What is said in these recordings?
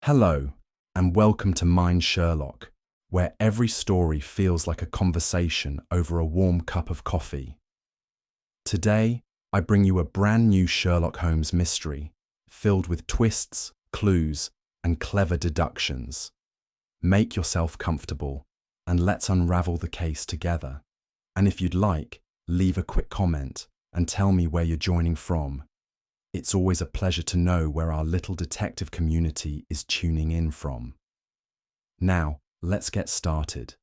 Hello, and welcome to Mind Sherlock, where every story feels like a conversation over a warm cup of coffee. Today, I bring you a brand new Sherlock Holmes mystery, filled with twists, clues, and clever deductions. Make yourself comfortable, and let's unravel the case together. And if you'd like, leave a quick comment and tell me where you're joining from. It's always a pleasure to know where our little detective community is tuning in from. Now, let's get started.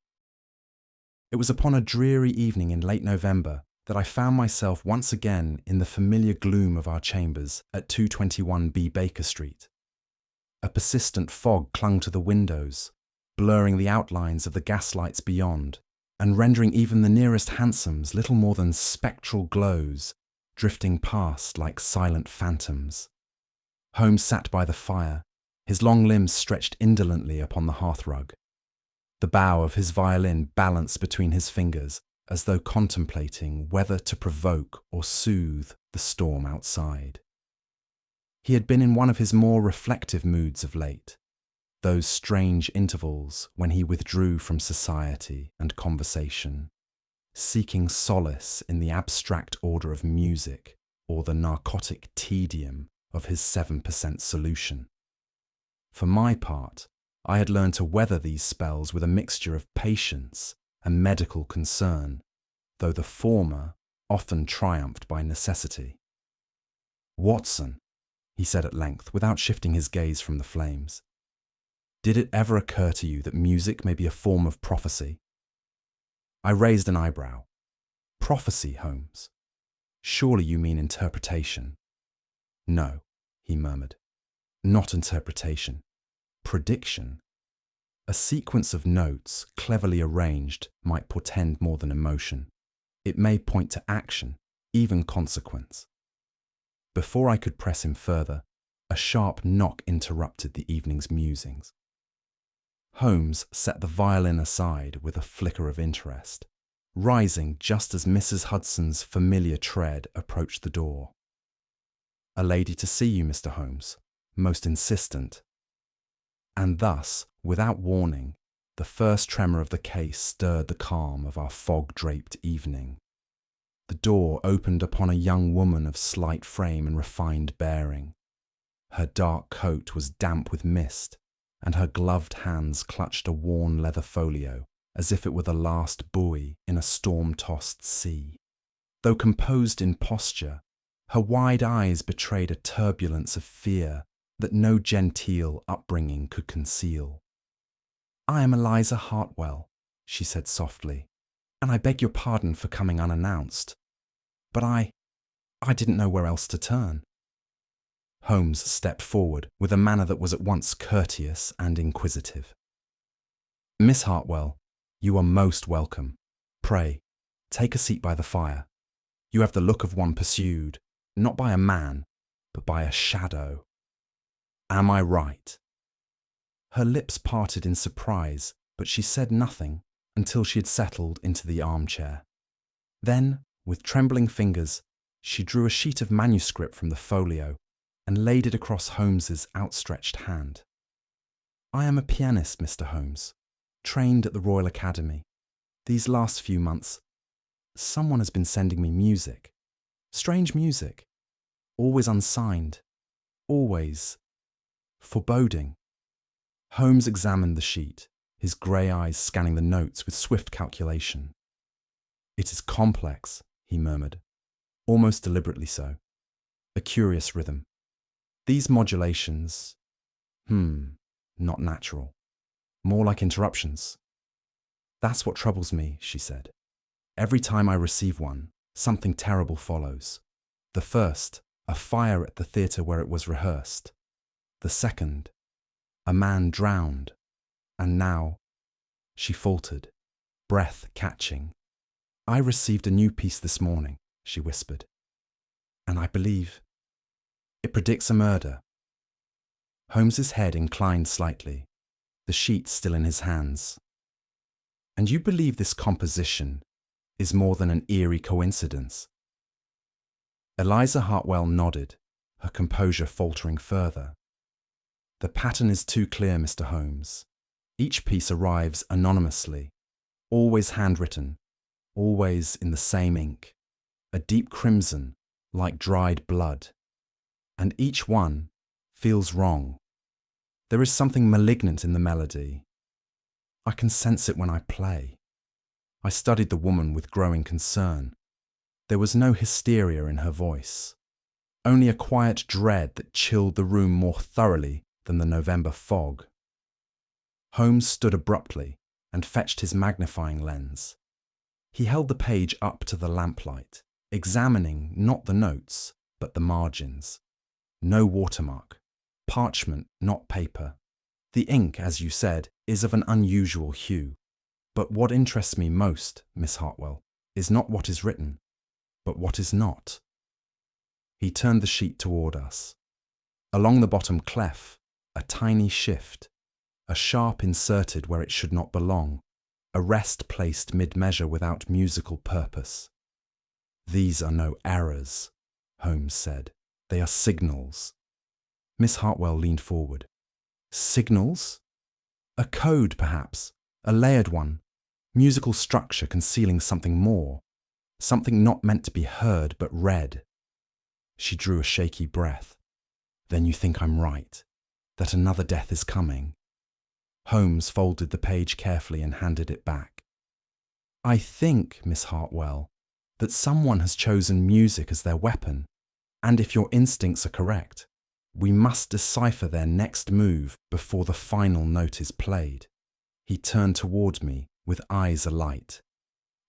It was upon a dreary evening in late November that I found myself once again in the familiar gloom of our chambers at 221B Baker Street. A persistent fog clung to the windows, blurring the outlines of the gaslights beyond, and rendering even the nearest hansoms little more than spectral glows, drifting past like silent phantoms. Holmes sat by the fire, his long limbs stretched indolently upon the hearthrug. The bow of his violin balanced between his fingers, as though contemplating whether to provoke or soothe the storm outside. He had been in one of his more reflective moods of late, those strange intervals when he withdrew from society and conversation, seeking solace in the abstract order of music or the narcotic tedium of his 7% solution. For my part, I had learned to weather these spells with a mixture of patience and medical concern, though the former often triumphed by necessity. "Watson," he said at length, without shifting his gaze from the flames, "did it ever occur to you that music may be a form of prophecy?" I raised an eyebrow. "Prophecy, Holmes? Surely you mean interpretation." "No," he murmured. "Not interpretation. Prediction. A sequence of notes, cleverly arranged, might portend more than emotion. It may point to action, even consequence." Before I could press him further, a sharp knock interrupted the evening's musings. Holmes set the violin aside with a flicker of interest, rising just as Mrs. Hudson's familiar tread approached the door. "A lady to see you, Mr. Holmes, most insistent." And thus, without warning, the first tremor of the case stirred the calm of our fog-draped evening. The door opened upon a young woman of slight frame and refined bearing. Her dark coat was damp with mist, and her gloved hands clutched a worn leather folio, as if it were the last buoy in a storm-tossed sea. Though composed in posture, her wide eyes betrayed a turbulence of fear that no genteel upbringing could conceal. "I am Eliza Hartwell," she said softly, "and I beg your pardon for coming unannounced. But I didn't know where else to turn." Holmes stepped forward with a manner that was at once courteous and inquisitive. "Miss Hartwell, you are most welcome. Pray, take a seat by the fire. You have the look of one pursued, not by a man, but by a shadow. Am I right?" Her lips parted in surprise, but she said nothing until she had settled into the armchair. Then, with trembling fingers, she drew a sheet of manuscript from the folio and laid it across Holmes's outstretched hand. "I am a pianist, Mr. Holmes, trained at the Royal Academy. These last few months, someone has been sending me music. Strange music. Always unsigned. Always foreboding." Holmes examined the sheet, his grey eyes scanning the notes with swift calculation. "It is complex," he murmured, almost deliberately so. "A curious rhythm. These modulations, not natural. More like interruptions." "That's what troubles me," she said. "Every time I receive one, something terrible follows. The first, a fire at the theatre where it was rehearsed. The second, a man drowned. And now," she faltered, breath catching. "I received a new piece this morning," she whispered. "And I believe it predicts a murder." Holmes's head inclined slightly, the sheet still in his hands. "And you believe this composition is more than an eerie coincidence?" Eliza Hartwell nodded, her composure faltering further. The pattern is too clear, Mr. Holmes. Each piece arrives anonymously, always handwritten, always in the same ink, a deep crimson, like dried blood. And each one feels wrong. There is something malignant in the melody. I can sense it when I play. I studied the woman with growing concern. There was no hysteria in her voice, only a quiet dread that chilled the room more thoroughly than the November fog. Holmes stood abruptly and fetched his magnifying lens. He held the page up to the lamplight, examining not the notes, but the margins. No watermark, parchment, not paper. The ink, as you said, is of an unusual hue. But what interests me most, Miss Hartwell, is not what is written, but what is not. He turned the sheet toward us. Along the bottom clef, a tiny shift, a sharp inserted where it should not belong, a rest placed mid-measure without musical purpose. These are no errors, Holmes said. They are signals. Miss Hartwell leaned forward. Signals? A code, perhaps, a layered one, musical structure concealing something more, something not meant to be heard but read. She drew a shaky breath. Then you think I'm right, that another death is coming? Holmes folded the page carefully and handed it back. I think, Miss Hartwell, that someone has chosen music as their weapon, and if your instincts are correct, we must decipher their next move before the final note is played. He turned toward me with eyes alight.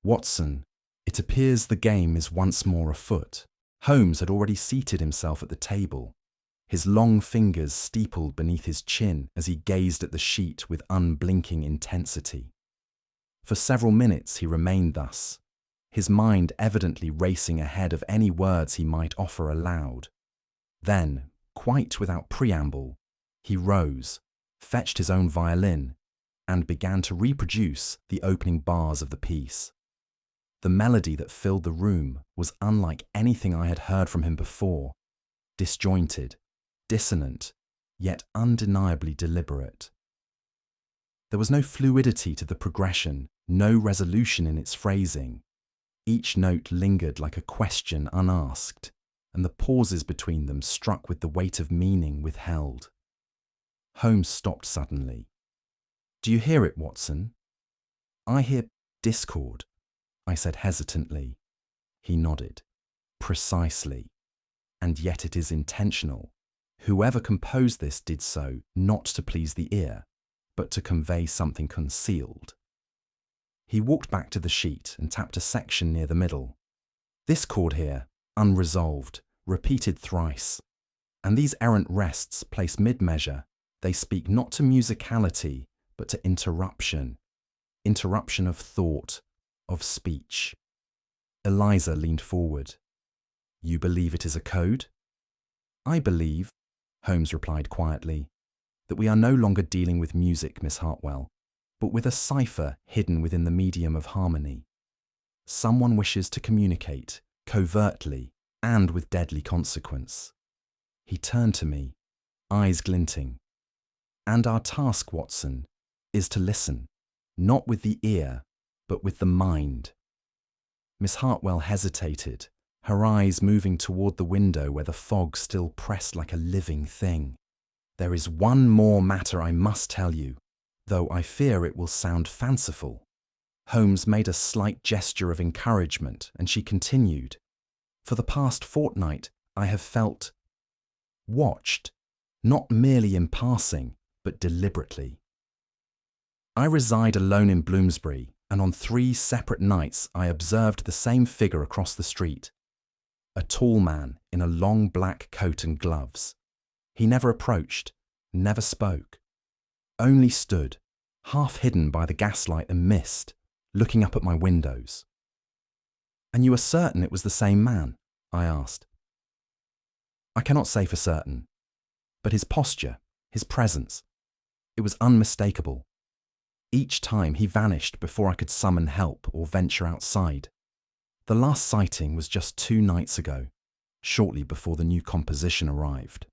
Watson, it appears the game is once more afoot. Holmes had already seated himself at the table, his long fingers steepled beneath his chin as he gazed at the sheet with unblinking intensity. For several minutes he remained thus, his mind evidently racing ahead of any words he might offer aloud. Then, quite without preamble, he rose, fetched his own violin, and began to reproduce the opening bars of the piece. The melody that filled the room was unlike anything I had heard from him before, disjointed, dissonant, yet undeniably deliberate. There was no fluidity to the progression, no resolution in its phrasing. Each note lingered like a question unasked, and the pauses between them struck with the weight of meaning withheld. Holmes stopped suddenly. Do you hear it, Watson? I hear discord, I said hesitantly. He nodded. Precisely. And yet it is intentional. Whoever composed this did so not to please the ear, but to convey something concealed. He walked back to the sheet and tapped a section near the middle. This chord here, unresolved, repeated thrice. And these errant rests placed mid-measure, they speak not to musicality, but to interruption. Interruption of thought, of speech. Eliza leaned forward. You believe it is a code? I believe, Holmes replied quietly, that we are no longer dealing with music, Miss Hartwell, but with a cipher hidden within the medium of harmony. Someone wishes to communicate, covertly, and with deadly consequence. He turned to me, eyes glinting. And our task, Watson, is to listen, not with the ear, but with the mind. Miss Hartwell hesitated, her eyes moving toward the window where the fog still pressed like a living thing. There is one more matter I must tell you, though I fear it will sound fanciful. Holmes made a slight gesture of encouragement, and she continued. For the past fortnight, I have felt watched, not merely in passing, but deliberately. I reside alone in Bloomsbury, and on 3 separate nights I observed the same figure across the street. A tall man in a long black coat and gloves. He never approached, never spoke, only stood, half hidden by the gaslight and mist, looking up at my windows. And you are certain it was the same man? I asked. I cannot say for certain, but his posture, his presence, it was unmistakable. Each time he vanished before I could summon help or venture outside. The last sighting was just 2 nights ago, shortly before the new composition arrived.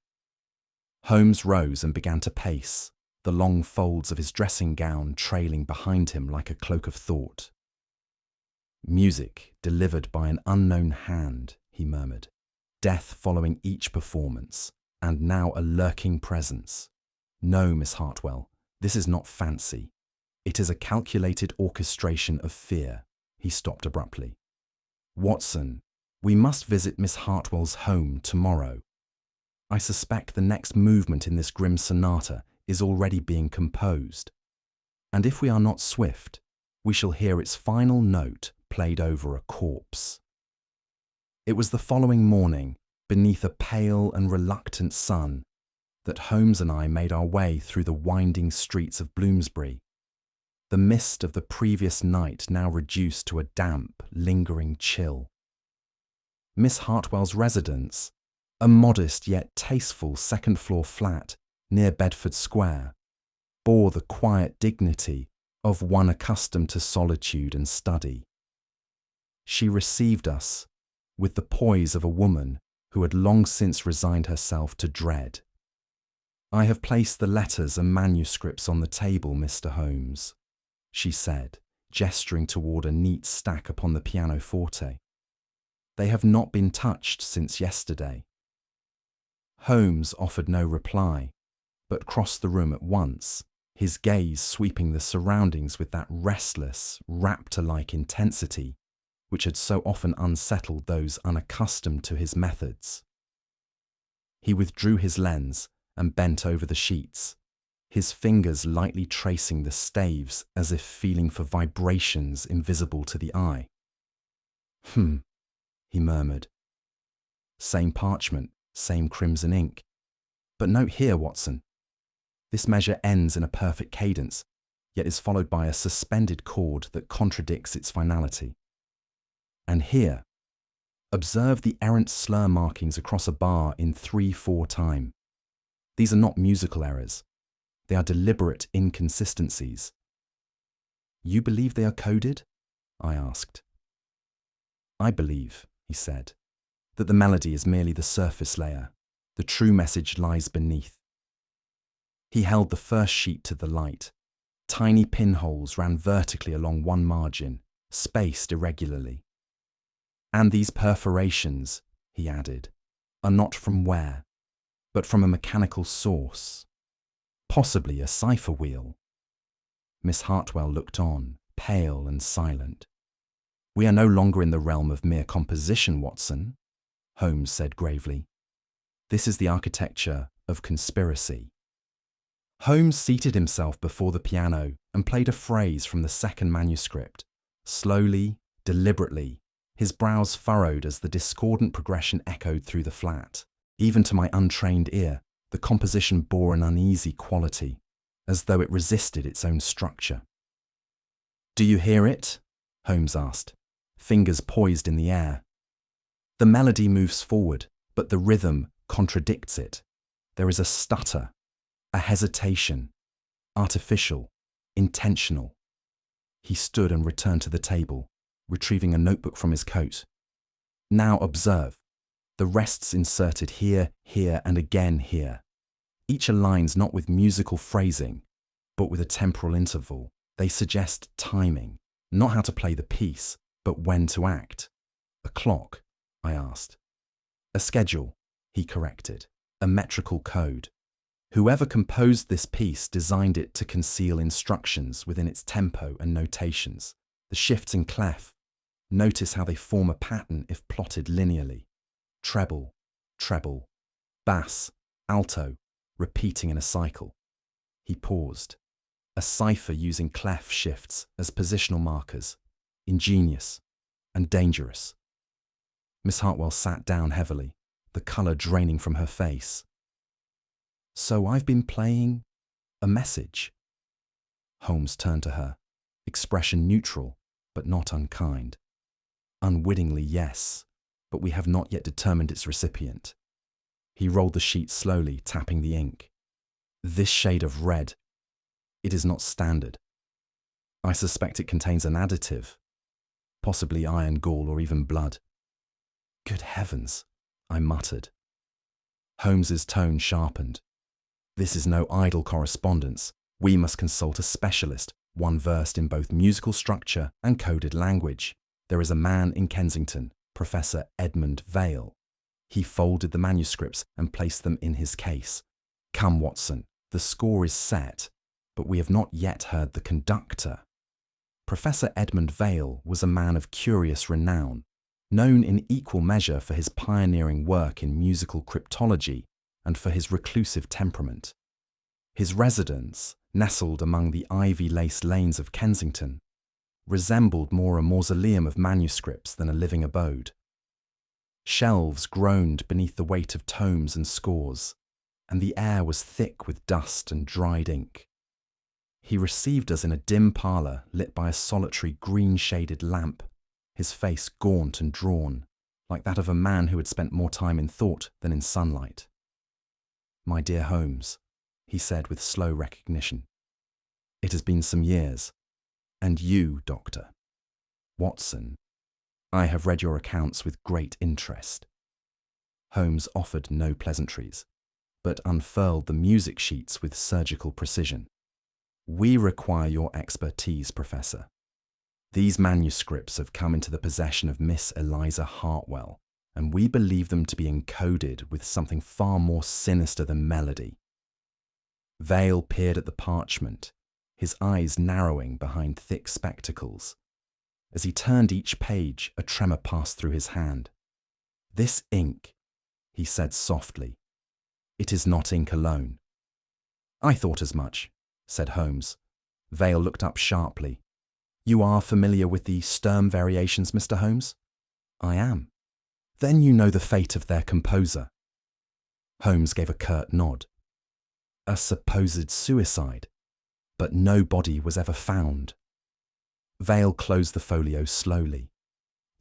Holmes rose and began to pace, the long folds of his dressing gown trailing behind him like a cloak of thought. "Music delivered by an unknown hand," he murmured. "Death following each performance, and now a lurking presence. No, Miss Hartwell, this is not fancy. It is a calculated orchestration of fear." He stopped abruptly. "Watson, we must visit Miss Hartwell's home tomorrow. I suspect the next movement in this grim sonata is already being composed. And if we are not swift, we shall hear its final note played over a corpse." It was the following morning, beneath a pale and reluctant sun, that Holmes and I made our way through the winding streets of Bloomsbury, the mist of the previous night now reduced to a damp, lingering chill. Miss Hartwell's residence, a modest yet tasteful second-floor flat near Bedford Square, bore the quiet dignity of one accustomed to solitude and study. She received us with the poise of a woman who had long since resigned herself to dread. "I have placed the letters and manuscripts on the table, Mr. Holmes," she said, gesturing toward a neat stack upon the pianoforte. "They have not been touched since yesterday." Holmes offered no reply, but crossed the room at once, his gaze sweeping the surroundings with that restless, raptor-like intensity which had so often unsettled those unaccustomed to his methods. He withdrew his lens and bent over the sheets, his fingers lightly tracing the staves as if feeling for vibrations invisible to the eye. He murmured. "Same parchment, same crimson ink. But note here, Watson. This measure ends in a perfect cadence, yet is followed by a suspended chord that contradicts its finality. And here, observe the errant slur markings across a bar in 3/4 time. These are not musical errors. They are deliberate inconsistencies." "You believe they are coded?" I asked. "I believe," he said, "that the melody is merely the surface layer. The true message lies beneath." He held the first sheet to the light. Tiny pinholes ran vertically along one margin, spaced irregularly. "And these perforations," he added, "are not from where, but from a mechanical source. Possibly a cipher wheel." Miss Hartwell looked on, pale and silent. "We are no longer in the realm of mere composition, Watson," Holmes said gravely. "This is the architecture of conspiracy." Holmes seated himself before the piano and played a phrase from the second manuscript, slowly, deliberately, his brows furrowed as the discordant progression echoed through the flat. Even to my untrained ear, the composition bore an uneasy quality, as though it resisted its own structure. "Do you hear it?" Holmes asked, fingers poised in the air. "The melody moves forward, but the rhythm contradicts it. There is a stutter, a hesitation, artificial, intentional." He stood and returned to the table, retrieving a notebook from his coat. "Now observe. The rests inserted here, here, and again here. Each aligns not with musical phrasing, but with a temporal interval. They suggest timing, not how to play the piece, but when to act." "A clock?" I asked. "A schedule," he corrected, "a metrical code. Whoever composed this piece designed it to conceal instructions within its tempo and notations. The shifts in clef, notice how they form a pattern if plotted linearly. Treble, treble, bass, alto, repeating in a cycle." He paused. "A cipher using clef shifts as positional markers. Ingenious and dangerous." Miss Hartwell sat down heavily, the colour draining from her face. "So I've been playing a message?" Holmes turned to her, expression neutral, but not unkind. "Unwittingly, yes, but we have not yet determined its recipient." He rolled the sheet slowly, tapping the ink. "This shade of red, it is not standard. I suspect it contains an additive, possibly iron gall or even blood." "Good heavens," I muttered. Holmes's tone sharpened. This is no idle correspondence. We must consult a specialist, one versed in both musical structure and coded language. There is a man in Kensington, Professor Edmund Vale. He folded the manuscripts and placed them in his case. Come, Watson, the score is set, but we have not yet heard the conductor. Professor Edmund Vale was a man of curious renown, known in equal measure for his pioneering work in musical cryptology and for his reclusive temperament. His residence, nestled among the ivy-laced lanes of Kensington, resembled more a mausoleum of manuscripts than a living abode. Shelves groaned beneath the weight of tomes and scores, and the air was thick with dust and dried ink. He received us in a dim parlour lit by a solitary green-shaded lamp, his face gaunt and drawn, like that of a man who had spent more time in thought than in sunlight. "My dear Holmes," he said with slow recognition, "it has been some years. And you, Doctor. Watson, I have read your accounts with great interest." Holmes offered no pleasantries, but unfurled the music sheets with surgical precision. "We require your expertise, Professor. These manuscripts have come into the possession of Miss Eliza Hartwell, and we believe them to be encoded with something far more sinister than melody." Vale peered at the parchment, his eyes narrowing behind thick spectacles. As he turned each page, a tremor passed through his hand. "This ink," he said softly. "It is not ink alone." "I thought as much," said Holmes. Vale looked up sharply. "You are familiar with the Sturm variations, Mr. Holmes?" "I am." "Then you know the fate of their composer." Holmes gave a curt nod. "A supposed suicide, but no body was ever found." Vale closed the folio slowly.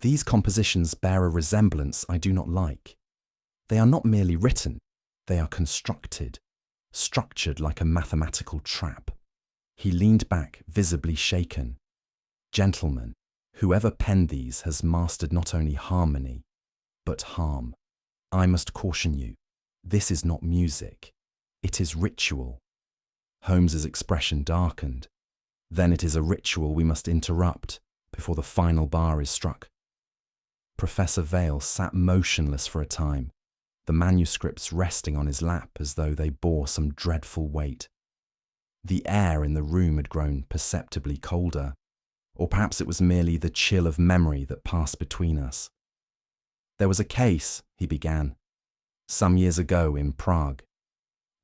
"These compositions bear a resemblance I do not like. They are not merely written, they are constructed, structured like a mathematical trap." He leaned back, visibly shaken. "Gentlemen, whoever penned these has mastered not only harmony, but harm. I must caution you, this is not music, it is ritual." Holmes's expression darkened. "Then it is a ritual we must interrupt before the final bar is struck." Professor Vale sat motionless for a time, the manuscripts resting on his lap as though they bore some dreadful weight. The air in the room had grown perceptibly colder, or perhaps it was merely the chill of memory that passed between us. "There was a case," he began, "some years ago in Prague.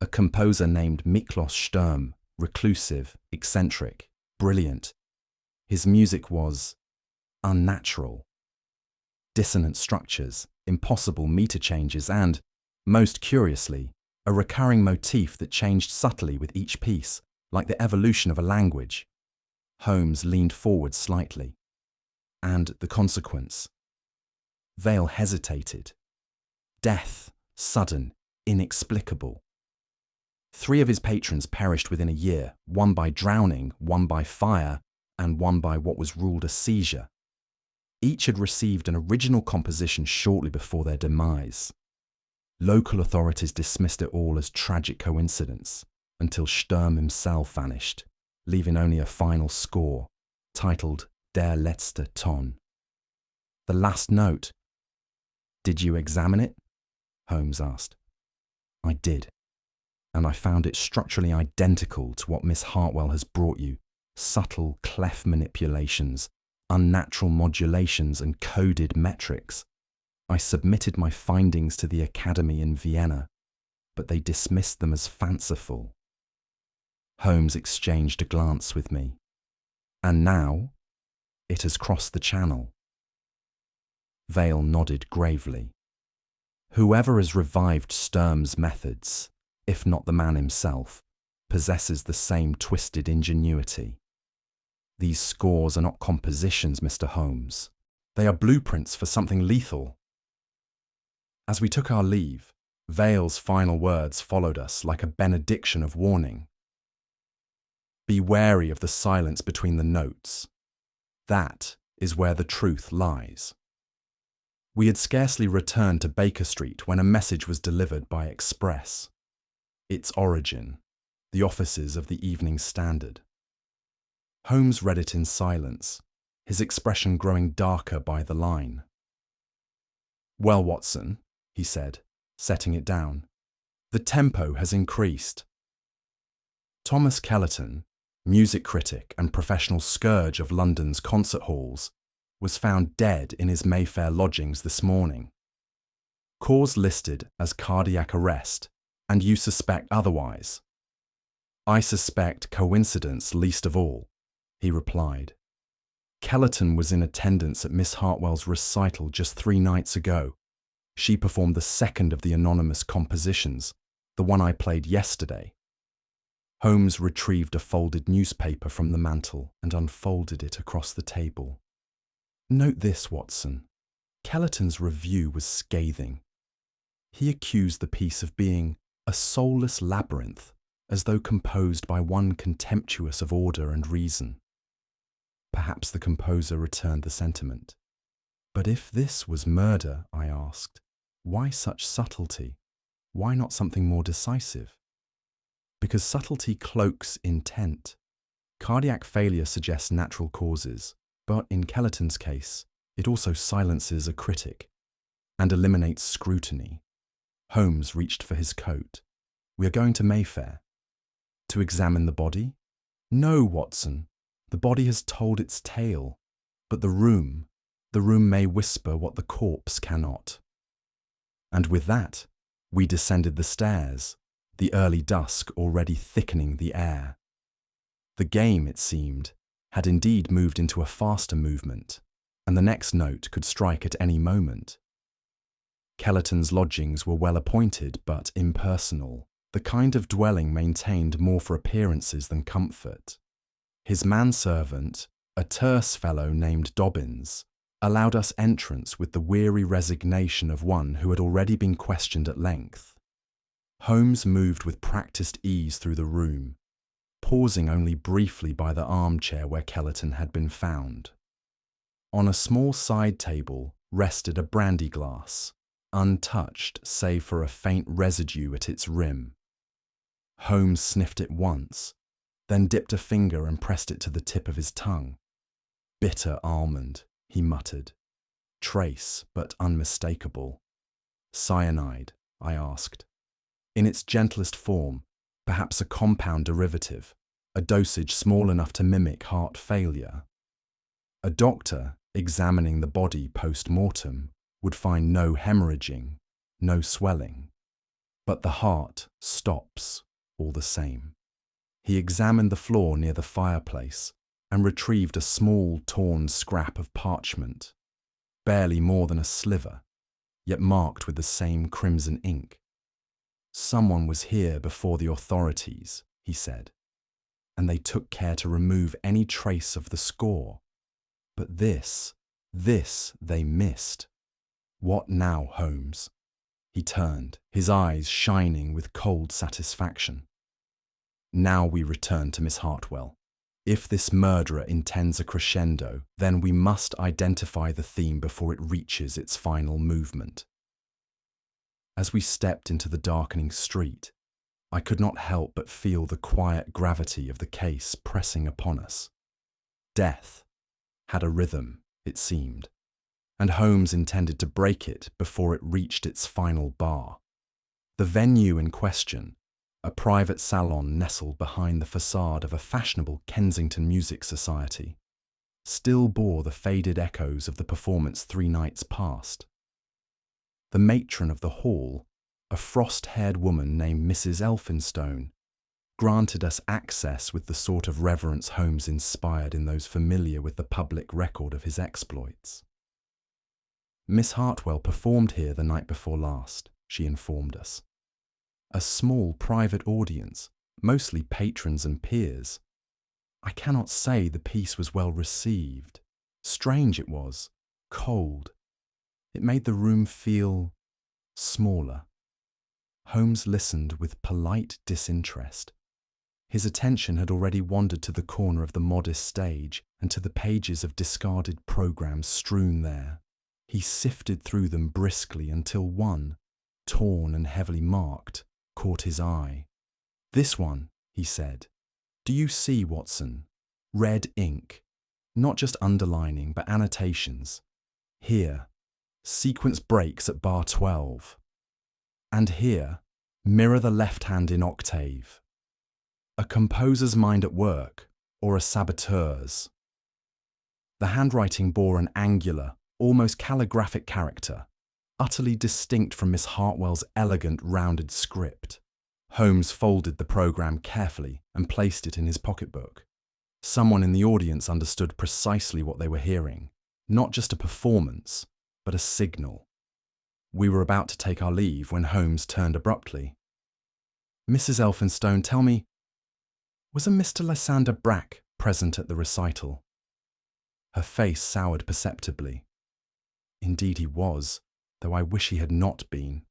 A composer named Miklos Sturm, reclusive, eccentric, brilliant. His music was unnatural. Dissonant structures, impossible meter changes and, most curiously, a recurring motif that changed subtly with each piece, like the evolution of a language." Holmes leaned forward slightly. "And the consequence?" Vale hesitated. "Death, sudden, inexplicable. 3 of his patrons perished within a year, one by drowning, one by fire, and one by what was ruled a seizure. Each had received an original composition shortly before their demise. Local authorities dismissed it all as tragic coincidence, until Sturm himself vanished, leaving only a final score, titled Der letzte Ton. The last note. "Did you examine it?" Holmes asked. "I did. And I found it structurally identical to what Miss Hartwell has brought you. Subtle clef manipulations, unnatural modulations and coded metrics. I submitted my findings to the Academy in Vienna, but they dismissed them as fanciful." Holmes exchanged a glance with me. "And now, it has crossed the Channel." Vale nodded gravely. "Whoever has revived Sturm's methods, if not the man himself, possesses the same twisted ingenuity. These scores are not compositions, Mr. Holmes. They are blueprints for something lethal." As we took our leave, Vale's final words followed us like a benediction of warning. "Be wary of the silence between the notes. That is where the truth lies." We had scarcely returned to Baker Street when a message was delivered by express. Its origin, the offices of the Evening Standard. Holmes read it in silence, his expression growing darker by the line. "Well, Watson," he said, setting it down, "the tempo has increased." Thomas Kellerton, music critic and professional scourge of London's concert halls, was found dead in his Mayfair lodgings this morning. Cause listed as cardiac arrest, and you suspect otherwise. "I suspect coincidence least of all," he replied. "Kellerton was in attendance at Miss Hartwell's recital just 3 nights ago. She performed the second of the anonymous compositions, the one I played yesterday." Holmes retrieved a folded newspaper from the mantel and unfolded it across the table. "Note this, Watson. Kellerton's review was scathing. He accused the piece of being a soulless labyrinth, as though composed by one contemptuous of order and reason." Perhaps the composer returned the sentiment. "But if this was murder," I asked, "why such subtlety? Why not something more decisive?" "Because subtlety cloaks intent. Cardiac failure suggests natural causes, but in Kellerton's case, it also silences a critic and eliminates scrutiny." Holmes reached for his coat. "We are going to Mayfair." "To examine the body?" "No, Watson. The body has told its tale, but the room may whisper what the corpse cannot." And with that, we descended the stairs, the early dusk already thickening the air. The game, it seemed, had indeed moved into a faster movement, and the next note could strike at any moment. Kellerton's lodgings were well appointed but impersonal, the kind of dwelling maintained more for appearances than comfort. His manservant, a terse fellow named Dobbins, allowed us entrance with the weary resignation of one who had already been questioned at length. Holmes moved with practiced ease through the room, pausing only briefly by the armchair where Kellerton had been found. On a small side table rested a brandy glass, untouched save for a faint residue at its rim. Holmes sniffed it once, then dipped a finger and pressed it to the tip of his tongue. "Bitter almond," he muttered. "Trace, but unmistakable." "Cyanide?" I asked. "In its gentlest form, perhaps a compound derivative, a dosage small enough to mimic heart failure." A doctor, examining the body post-mortem, would find no hemorrhaging, no swelling. But the heart stops, all the same. He examined the floor near the fireplace and retrieved a small torn scrap of parchment, barely more than a sliver, yet marked with the same crimson ink. "Someone was here before the authorities," he said, "and they took care to remove any trace of the score. But this they missed. What now, Holmes?" He turned, his eyes shining with cold satisfaction. "Now we return to Miss Hartwell. If this murderer intends a crescendo, then we must identify the theme before it reaches its final movement." As we stepped into the darkening street, I could not help but feel the quiet gravity of the case pressing upon us. Death had a rhythm, it seemed, and Holmes intended to break it before it reached its final bar. The venue in question, a private salon nestled behind the facade of a fashionable Kensington music society, still bore the faded echoes of the performance 3 nights past. The matron of the hall, a frost-haired woman named Mrs. Elphinstone, granted us access with the sort of reverence Holmes inspired in those familiar with the public record of his exploits. "Miss Hartwell performed here the night before last," she informed us. "A small private audience, mostly patrons and peers. I cannot say the piece was well received. Strange it was, cold. It made the room feel smaller." Holmes listened with polite disinterest. His attention had already wandered to the corner of the modest stage and to the pages of discarded programmes strewn there. He sifted through them briskly until one, torn and heavily marked, caught his eye. This one, he said. Do you see, Watson? Red ink. Not just underlining, but annotations. Here, sequence breaks at bar 12. And here, mirror the left hand in octave. A composer's mind at work, or a saboteur's. The handwriting bore an angular, almost calligraphic character, utterly distinct from Miss Hartwell's elegant, rounded script. Holmes folded the program carefully and placed it in his pocketbook. Someone in the audience understood precisely what they were hearing, not just a performance, but a signal. We were about to take our leave when Holmes turned abruptly. Mrs. Elphinstone, tell me, was a Mr. Lysander Brack present at the recital? Her face soured perceptibly. Indeed he was, though I wish he had not been.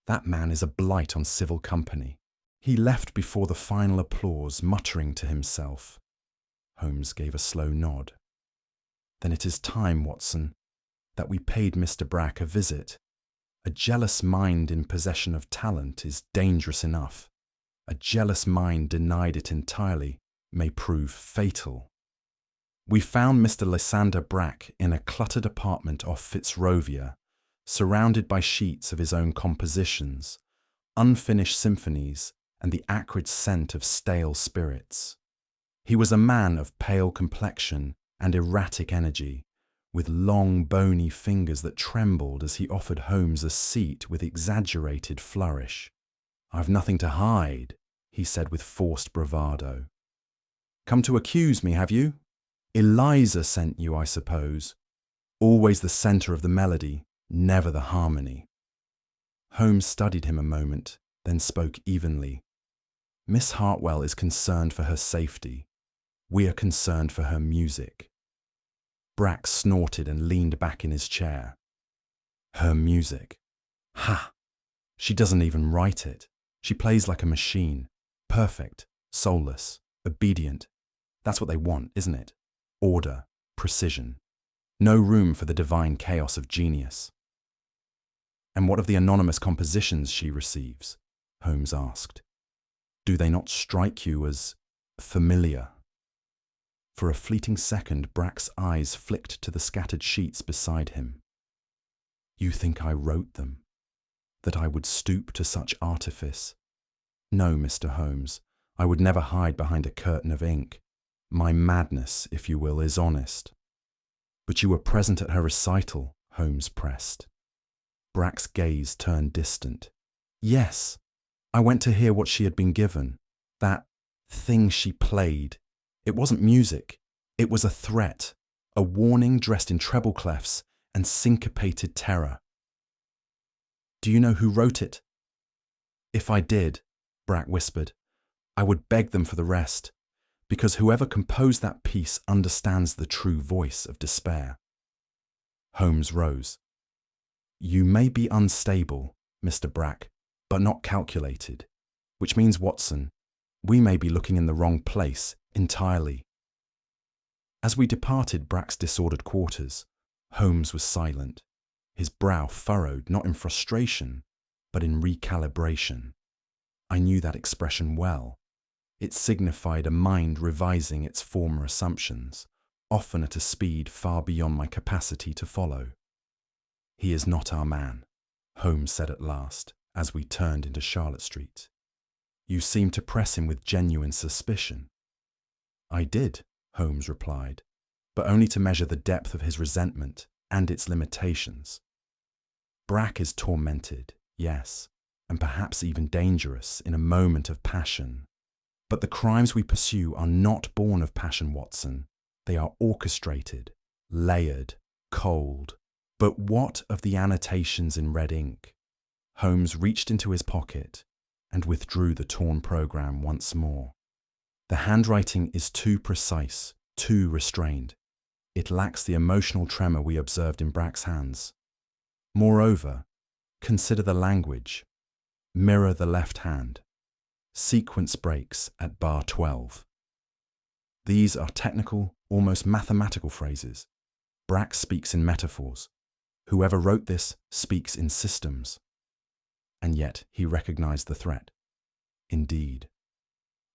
That man is a blight on civil company. He left before the final applause, muttering to himself. Holmes gave a slow nod. Then it is time, Watson, that we paid Mr. Brack a visit. A jealous mind in possession of talent is dangerous enough. A jealous mind denied it entirely may prove fatal. We found Mr. Lysander Brack in a cluttered apartment off Fitzrovia, surrounded by sheets of his own compositions, unfinished symphonies, and the acrid scent of stale spirits. He was a man of pale complexion and erratic energy, with long, bony fingers that trembled as he offered Holmes a seat with exaggerated flourish. "I've nothing to hide," he said with forced bravado. "Come to accuse me, have you? Eliza sent you, I suppose. Always the centre of the melody, never the harmony." Holmes studied him a moment, then spoke evenly. "Miss Hartwell is concerned for her safety. We are concerned for her music." Brack snorted and leaned back in his chair. "Her music. Ha! She doesn't even write it. She plays like a machine. Perfect, soulless, obedient. That's what they want, isn't it? Order, precision. No room for the divine chaos of genius." "And what of the anonymous compositions she receives?" Holmes asked. "Do they not strike you as familiar?" For a fleeting second, Brack's eyes flicked to the scattered sheets beside him. "You think I wrote them? That I would stoop to such artifice? No, Mr. Holmes, I would never hide behind a curtain of ink. My madness, if you will, is honest." "But you were present at her recital," Holmes pressed. Brack's gaze turned distant. "Yes, I went to hear what she had been given. That thing she played. It wasn't music. It was a threat, a warning dressed in treble clefs and syncopated terror." "Do you know who wrote it?" "If I did," Brack whispered, "I would beg them for the rest, because whoever composed that piece understands the true voice of despair." Holmes rose. "You may be unstable, Mr. Brack, but not calculated, which means, Watson, we may be looking in the wrong place entirely." As we departed Brack's disordered quarters, Holmes was silent, his brow furrowed not in frustration, but in recalibration. I knew that expression well. It signified a mind revising its former assumptions, often at a speed far beyond my capacity to follow. "He is not our man," Holmes said at last, as we turned into Charlotte Street. "You seem to press him with genuine suspicion." "I did," Holmes replied, "but only to measure the depth of his resentment and its limitations. Brack is tormented, yes, and perhaps even dangerous in a moment of passion. But the crimes we pursue are not born of passion, Watson. They are orchestrated, layered, cold. But what of the annotations in red ink?" Holmes reached into his pocket and withdrew the torn program once more. "The handwriting is too precise, too restrained. It lacks the emotional tremor we observed in Brack's hands. Moreover, consider the language. Mirror the left hand. Sequence breaks at bar 12. These are technical, almost mathematical phrases. Brack speaks in metaphors. Whoever wrote this speaks in systems." And yet he recognized the threat. indeed.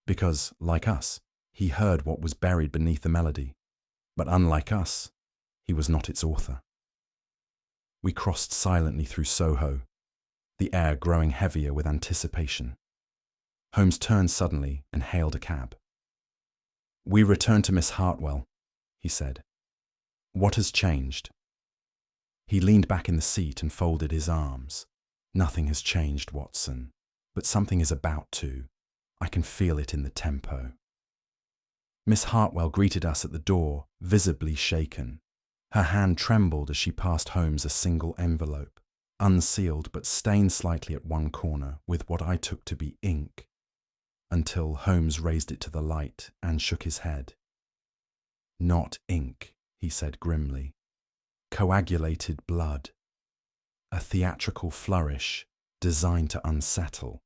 Because, like us, he heard what was buried beneath the melody. But unlike us, he was not its author. We crossed silently through Soho, the air growing heavier with anticipation. Holmes turned suddenly and hailed a cab. "We return to Miss Hartwell," he said. "What has changed?" He leaned back in the seat and folded his arms. "Nothing has changed, Watson, but something is about to. I can feel it in the tempo." Miss Hartwell greeted us at the door, visibly shaken. Her hand trembled as she passed Holmes a single envelope, unsealed but stained slightly at one corner with what I took to be ink, until Holmes raised it to the light and shook his head. "Not ink," he said grimly. "Coagulated blood. A theatrical flourish designed to unsettle.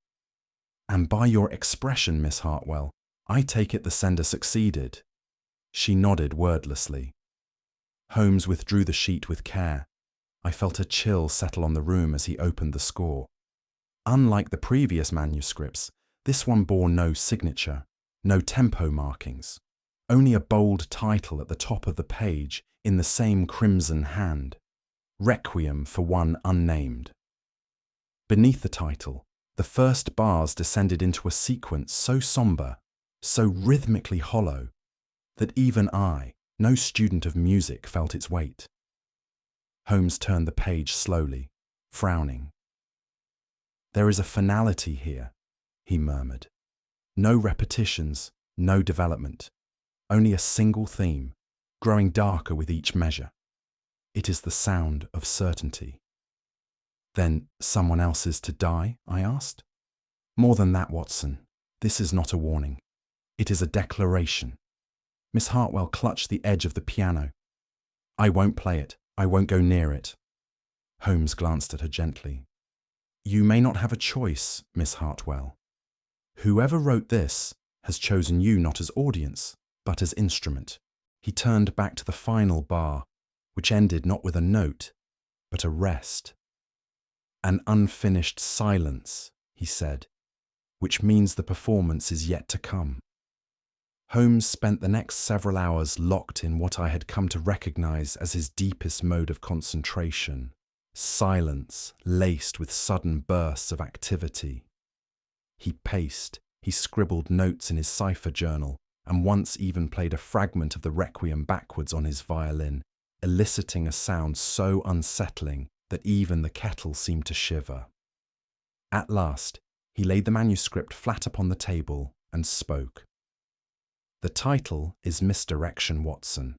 And by your expression, Miss Hartwell, I take it the sender succeeded." She nodded wordlessly. Holmes withdrew the sheet with care. I felt a chill settle on the room as he opened the score. Unlike the previous manuscripts, this one bore no signature, no tempo markings, only a bold title at the top of the page in the same crimson hand: Requiem for One Unnamed. Beneath the title, the first bars descended into a sequence so sombre, so rhythmically hollow, that even I, no student of music, felt its weight. Holmes turned the page slowly, frowning. "There is a finality here," he murmured. "No repetitions, no development, only a single theme, growing darker with each measure. It is the sound of certainty." "Then someone else is to die?" I asked. "More than that, Watson. This is not a warning. It is a declaration." Miss Hartwell clutched the edge of the piano. "I won't play it. I won't go near it." Holmes glanced at her gently. "You may not have a choice, Miss Hartwell. Whoever wrote this has chosen you not as audience, but as instrument." He turned back to the final bar, which ended not with a note, but a rest. "An unfinished silence," he said, "which means the performance is yet to come." Holmes spent the next several hours locked in what I had come to recognize as his deepest mode of concentration: silence laced with sudden bursts of activity. He paced, he scribbled notes in his cipher journal, and once even played a fragment of the requiem backwards on his violin, eliciting a sound so unsettling that even the kettle seemed to shiver. At last, he laid the manuscript flat upon the table and spoke. "The title is misdirection, Watson.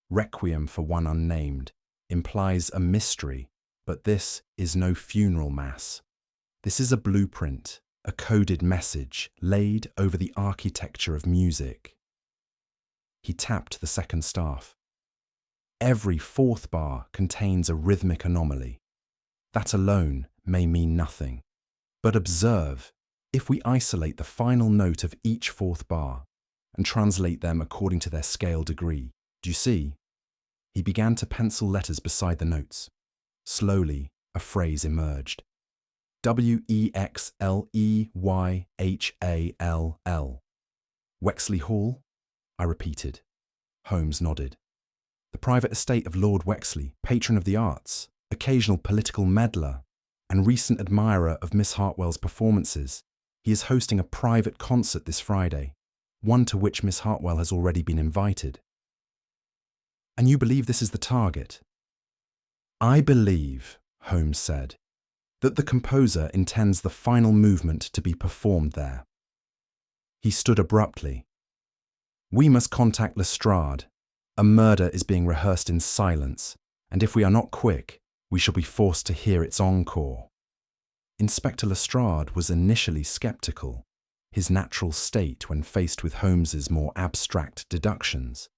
Requiem for One Unnamed implies a mystery, but this is no funeral mass. This is a blueprint, a coded message laid over the architecture of music." He tapped the second staff. "Every fourth bar contains a rhythmic anomaly. That alone may mean nothing. But observe, if we isolate the final note of each fourth bar and translate them according to their scale degree, do you see?" He began to pencil letters beside the notes. Slowly, a phrase emerged. "Wexleyhall." "Wexley Hall?" I repeated. Holmes nodded. "The private estate of Lord Wexley, patron of the arts, occasional political meddler, and recent admirer of Miss Hartwell's performances. He is hosting a private concert this Friday, one to which Miss Hartwell has already been invited." "And you believe this is the target?" "I believe," Holmes said, "that the composer intends the final movement to be performed there." He stood abruptly. "We must contact Lestrade. A murder is being rehearsed in silence, and if we are not quick, we shall be forced to hear its encore." Inspector Lestrade was initially sceptical, his natural state when faced with Holmes's more abstract deductions,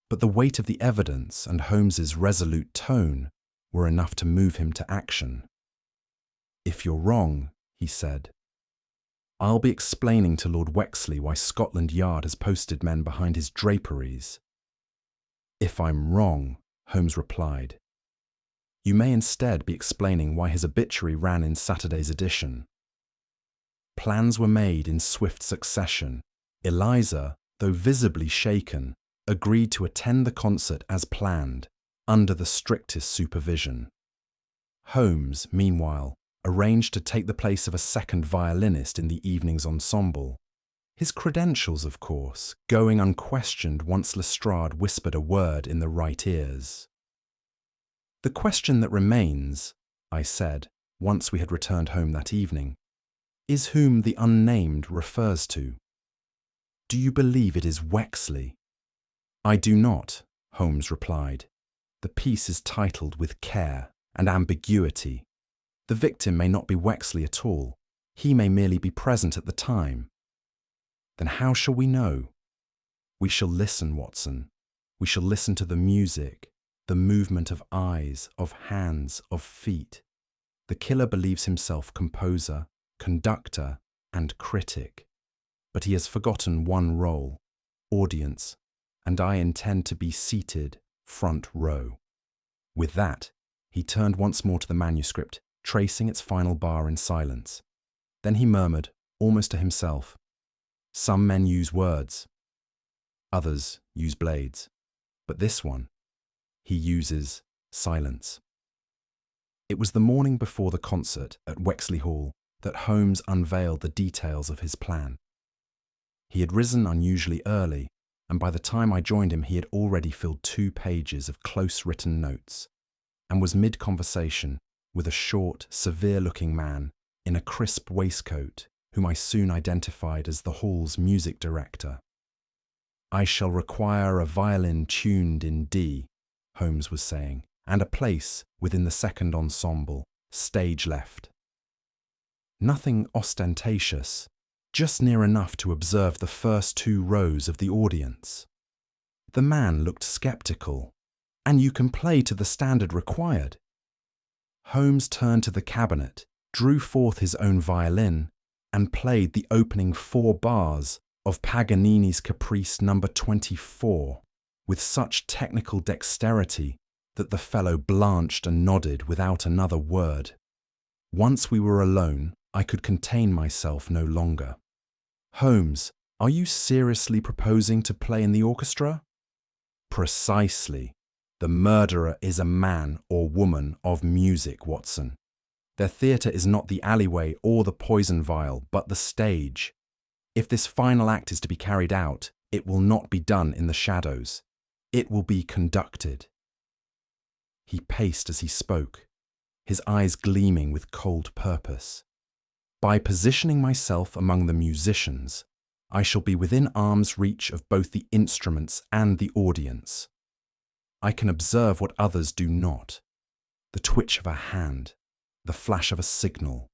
but the weight of the evidence and Holmes's resolute tone were enough to move him to action. "If you're wrong," he said, "I'll be explaining to Lord Wexley why Scotland Yard has posted men behind his draperies." "If I'm wrong," Holmes replied, "you may instead be explaining why his obituary ran in Saturday's edition." Plans were made in swift succession. Eliza, though visibly shaken, agreed to attend the concert as planned, under the strictest supervision. Holmes, meanwhile, arranged to take the place of a second violinist in the evening's ensemble. His credentials, of course, going unquestioned once Lestrade whispered a word in the right ears. "The question that remains," I said, once we had returned home that evening, "is whom the unnamed refers to. Do you believe it is Wexley?" "I do not," Holmes replied. "The piece is titled with care and ambiguity. The victim may not be Wexley at all. He may merely be present at the time." "Then how shall we know?" "We shall listen, Watson. We shall listen to the music, the movement of eyes, of hands, of feet. The killer believes himself composer, conductor, and critic. But he has forgotten one role, audience, and I intend to be seated front row." With that, he turned once more to the manuscript, tracing its final bar in silence. Then he murmured, almost to himself, "Some men use words, others use blades, but this one, he uses silence." It was the morning before the concert at Wexley Hall that Holmes unveiled the details of his plan. He had risen unusually early, and by the time I joined him he had already filled 2 pages of close-written notes, and was mid-conversation with a short, severe-looking man in a crisp waistcoat, whom I soon identified as the Hall's music director. "I shall require a violin tuned in D," Holmes was saying, "and a place within the second ensemble, stage left. Nothing ostentatious, just near enough to observe the first 2 rows of the audience." The man looked sceptical. "And you can play to the standard required?" Holmes turned to the cabinet, drew forth his own violin, and played the opening 4 bars of Paganini's Caprice No. 24 with such technical dexterity that the fellow blanched and nodded without another word. Once we were alone, I could contain myself no longer. "Holmes, are you seriously proposing to play in the orchestra?" "Precisely. The murderer is a man or woman of music, Watson. Their theatre is not the alleyway or the poison vial, but the stage. If this final act is to be carried out, it will not be done in the shadows. It will be conducted." He paced as he spoke, his eyes gleaming with cold purpose. "By positioning myself among the musicians, I shall be within arm's reach of both the instruments and the audience. I can observe what others do not: the twitch of a hand, the flash of a signal,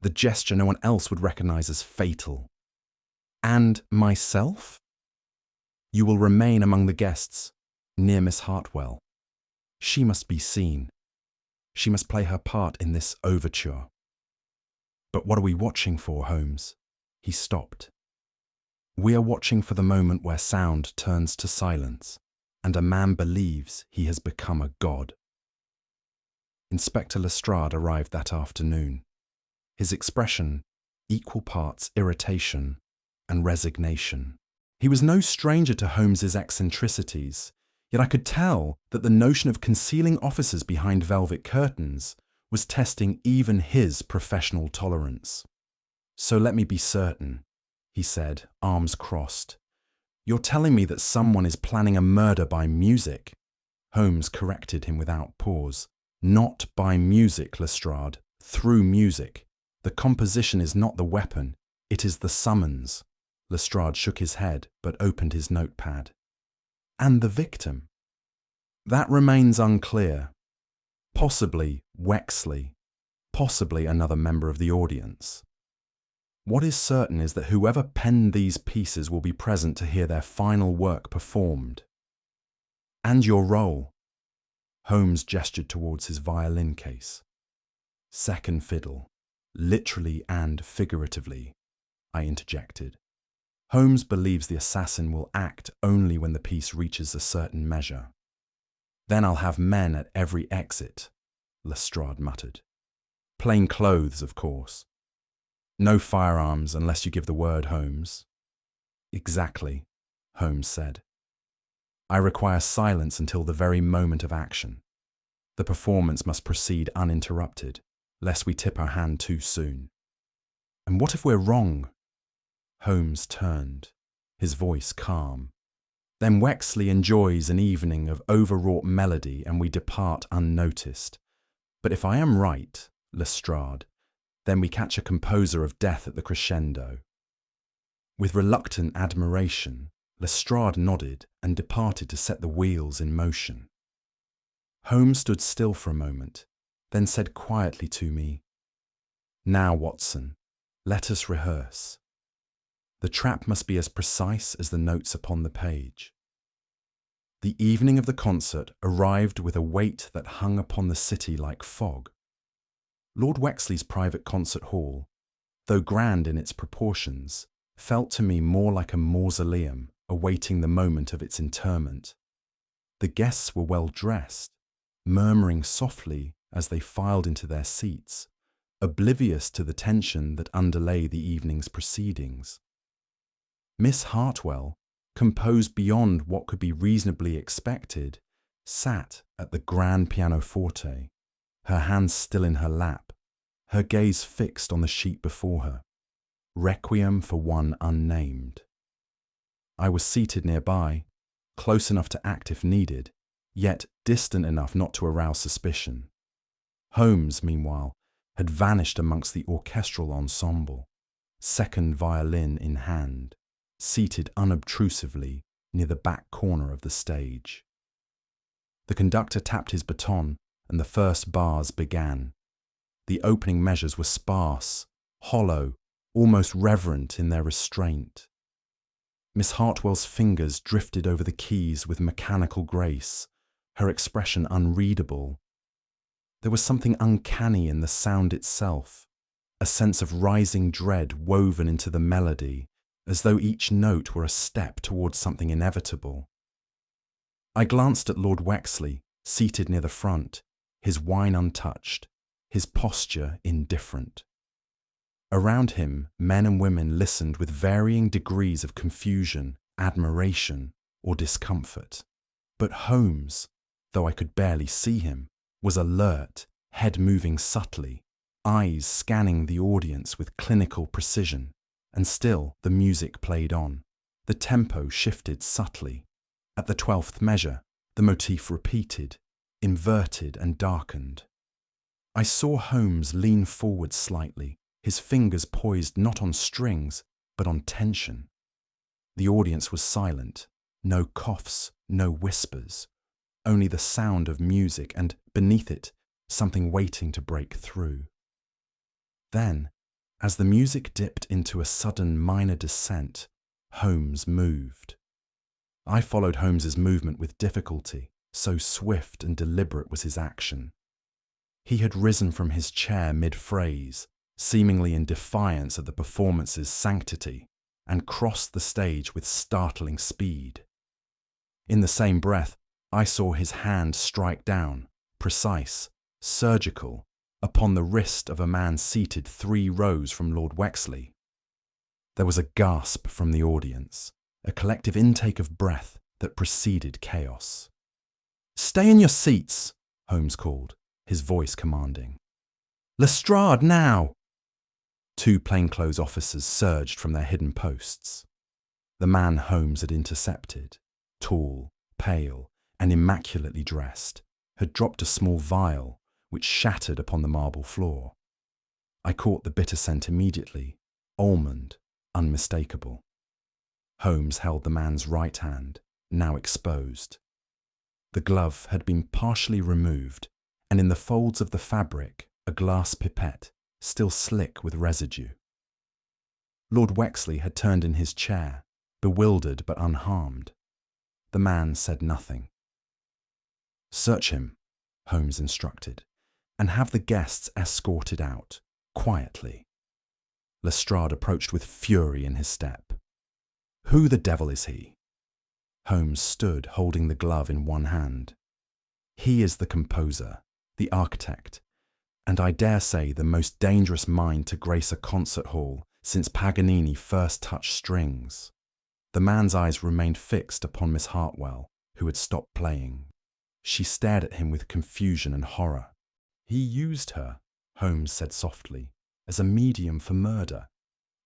the gesture no one else would recognize as fatal. And myself? You will remain among the guests, near Miss Hartwell. She must be seen. She must play her part in this overture." "But what are we watching for, Holmes?" He stopped. "We are watching for the moment where sound turns to silence, and a man believes he has become a god." Inspector Lestrade arrived that afternoon. His expression, equal parts irritation and resignation. He was no stranger to Holmes's eccentricities, yet I could tell that the notion of concealing officers behind velvet curtains was testing even his professional tolerance. "So let me be certain," he said, arms crossed. "You're telling me that someone is planning a murder by music?" Holmes corrected him without pause. "Not by music, Lestrade. Through music. The composition is not the weapon, it is the summons." Lestrade shook his head, but opened his notepad. "And the victim?" "That remains unclear. Possibly Wexley, possibly another member of the audience. What is certain is that whoever penned these pieces will be present to hear their final work performed." "And your role?" Holmes gestured towards his violin case. "Second fiddle, literally and figuratively," I interjected. "Holmes believes the assassin will act only when the piece reaches a certain measure." "Then I'll have men at every exit," Lestrade muttered. "Plain clothes, of course." No firearms unless you give the word, Holmes. Exactly, Holmes said. I require silence until the very moment of action. The performance must proceed uninterrupted, lest we tip our hand too soon. And what if we're wrong? Holmes turned, his voice calm. Then Wexley enjoys an evening of overwrought melody and we depart unnoticed. But if I am right, Lestrade, then we catch a composer of death at the crescendo. With reluctant admiration, Lestrade nodded and departed to set the wheels in motion. Holmes stood still for a moment, then said quietly to me, "Now, Watson, let us rehearse. The trap must be as precise as the notes upon the page." The evening of the concert arrived with a weight that hung upon the city like fog. Lord Wexley's private concert hall, though grand in its proportions, felt to me more like a mausoleum awaiting the moment of its interment. The guests were well dressed, murmuring softly as they filed into their seats, oblivious to the tension that underlay the evening's proceedings. Miss Hartwell, composed beyond what could be reasonably expected, sat at the grand pianoforte, her hands still in her lap, her gaze fixed on the sheet before her. Requiem for one unnamed. I was seated nearby, close enough to act if needed, yet distant enough not to arouse suspicion. Holmes, meanwhile, had vanished amongst the orchestral ensemble, second violin in hand, seated unobtrusively near the back corner of the stage. The conductor tapped his baton and the first bars began. The opening measures were sparse, hollow, almost reverent in their restraint. Miss Hartwell's fingers drifted over the keys with mechanical grace, her expression unreadable. There was something uncanny in the sound itself, a sense of rising dread woven into the melody, as though each note were a step towards something inevitable. I glanced at Lord Wexley, seated near the front, his wine untouched, his posture indifferent. Around him, men and women listened with varying degrees of confusion, admiration, or discomfort. But Holmes, though I could barely see him, was alert, head moving subtly, eyes scanning the audience with clinical precision, and still the music played on. The tempo shifted subtly. At the 12th measure, the motif repeated, inverted and darkened. I saw Holmes lean forward slightly, his fingers poised not on strings, but on tension. The audience was silent, no coughs, no whispers, only the sound of music and, beneath it, something waiting to break through. Then, as the music dipped into a sudden minor descent, Holmes moved. I followed Holmes's movement with difficulty, so swift and deliberate was his action. He had risen from his chair mid-phrase, seemingly in defiance of the performance's sanctity, and crossed the stage with startling speed. In the same breath, I saw his hand strike down, precise, surgical, upon the wrist of a man seated 3 rows from Lord Wexley. There was a gasp from the audience, a collective intake of breath that preceded chaos. "Stay in your seats," Holmes called, his voice commanding. "Lestrade, now!" 2 plainclothes officers surged from their hidden posts. The man Holmes had intercepted, tall, pale, and immaculately dressed, had dropped a small vial, which shattered upon the marble floor. I caught the bitter scent immediately, almond, unmistakable. Holmes held the man's right hand, now exposed. The glove had been partially removed, and in the folds of the fabric, a glass pipette, still slick with residue. Lord Wexley had turned in his chair, bewildered but unharmed. The man said nothing. "Search him," Holmes instructed, "and have the guests escorted out, quietly." Lestrade approached with fury in his step. "Who the devil is he?" Holmes stood holding the glove in one hand. "He is the composer, the architect, and I dare say the most dangerous mind to grace a concert hall since Paganini first touched strings. The man's eyes remained fixed upon Miss Hartwell, who had stopped playing. She stared at him with confusion and horror. He used her, Holmes said softly, as a medium for murder,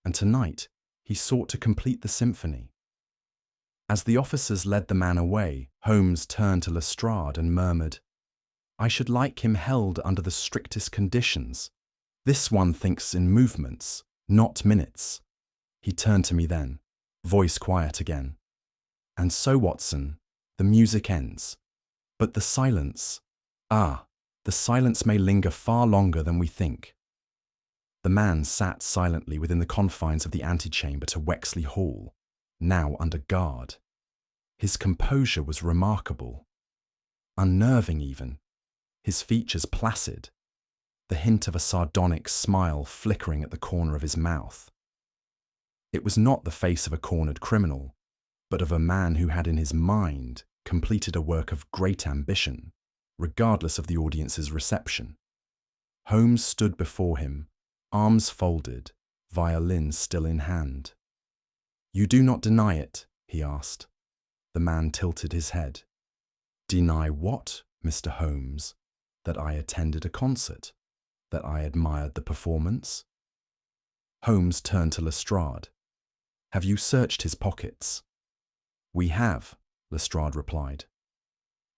and tonight he sought to complete the symphony. As the officers led the man away, Holmes turned to Lestrade and murmured, "I should like him held under the strictest conditions. This one thinks in movements, not minutes." He turned to me then, voice quiet again. "And so, Watson, the music ends. But the silence, the silence may linger far longer than we think." The man sat silently within the confines of the antechamber to Wexley Hall, now under guard. His composure was remarkable, unnerving even, his features placid, the hint of a sardonic smile flickering at the corner of his mouth. It was not the face of a cornered criminal, but of a man who had in his mind completed a work of great ambition, regardless of the audience's reception. Holmes stood before him, arms folded, violin still in hand. "You do not deny it?" he asked. The man tilted his head. "Deny what, Mr. Holmes? That I attended a concert? That I admired the performance?" Holmes turned to Lestrade. "Have you searched his pockets?" "We have," Lestrade replied.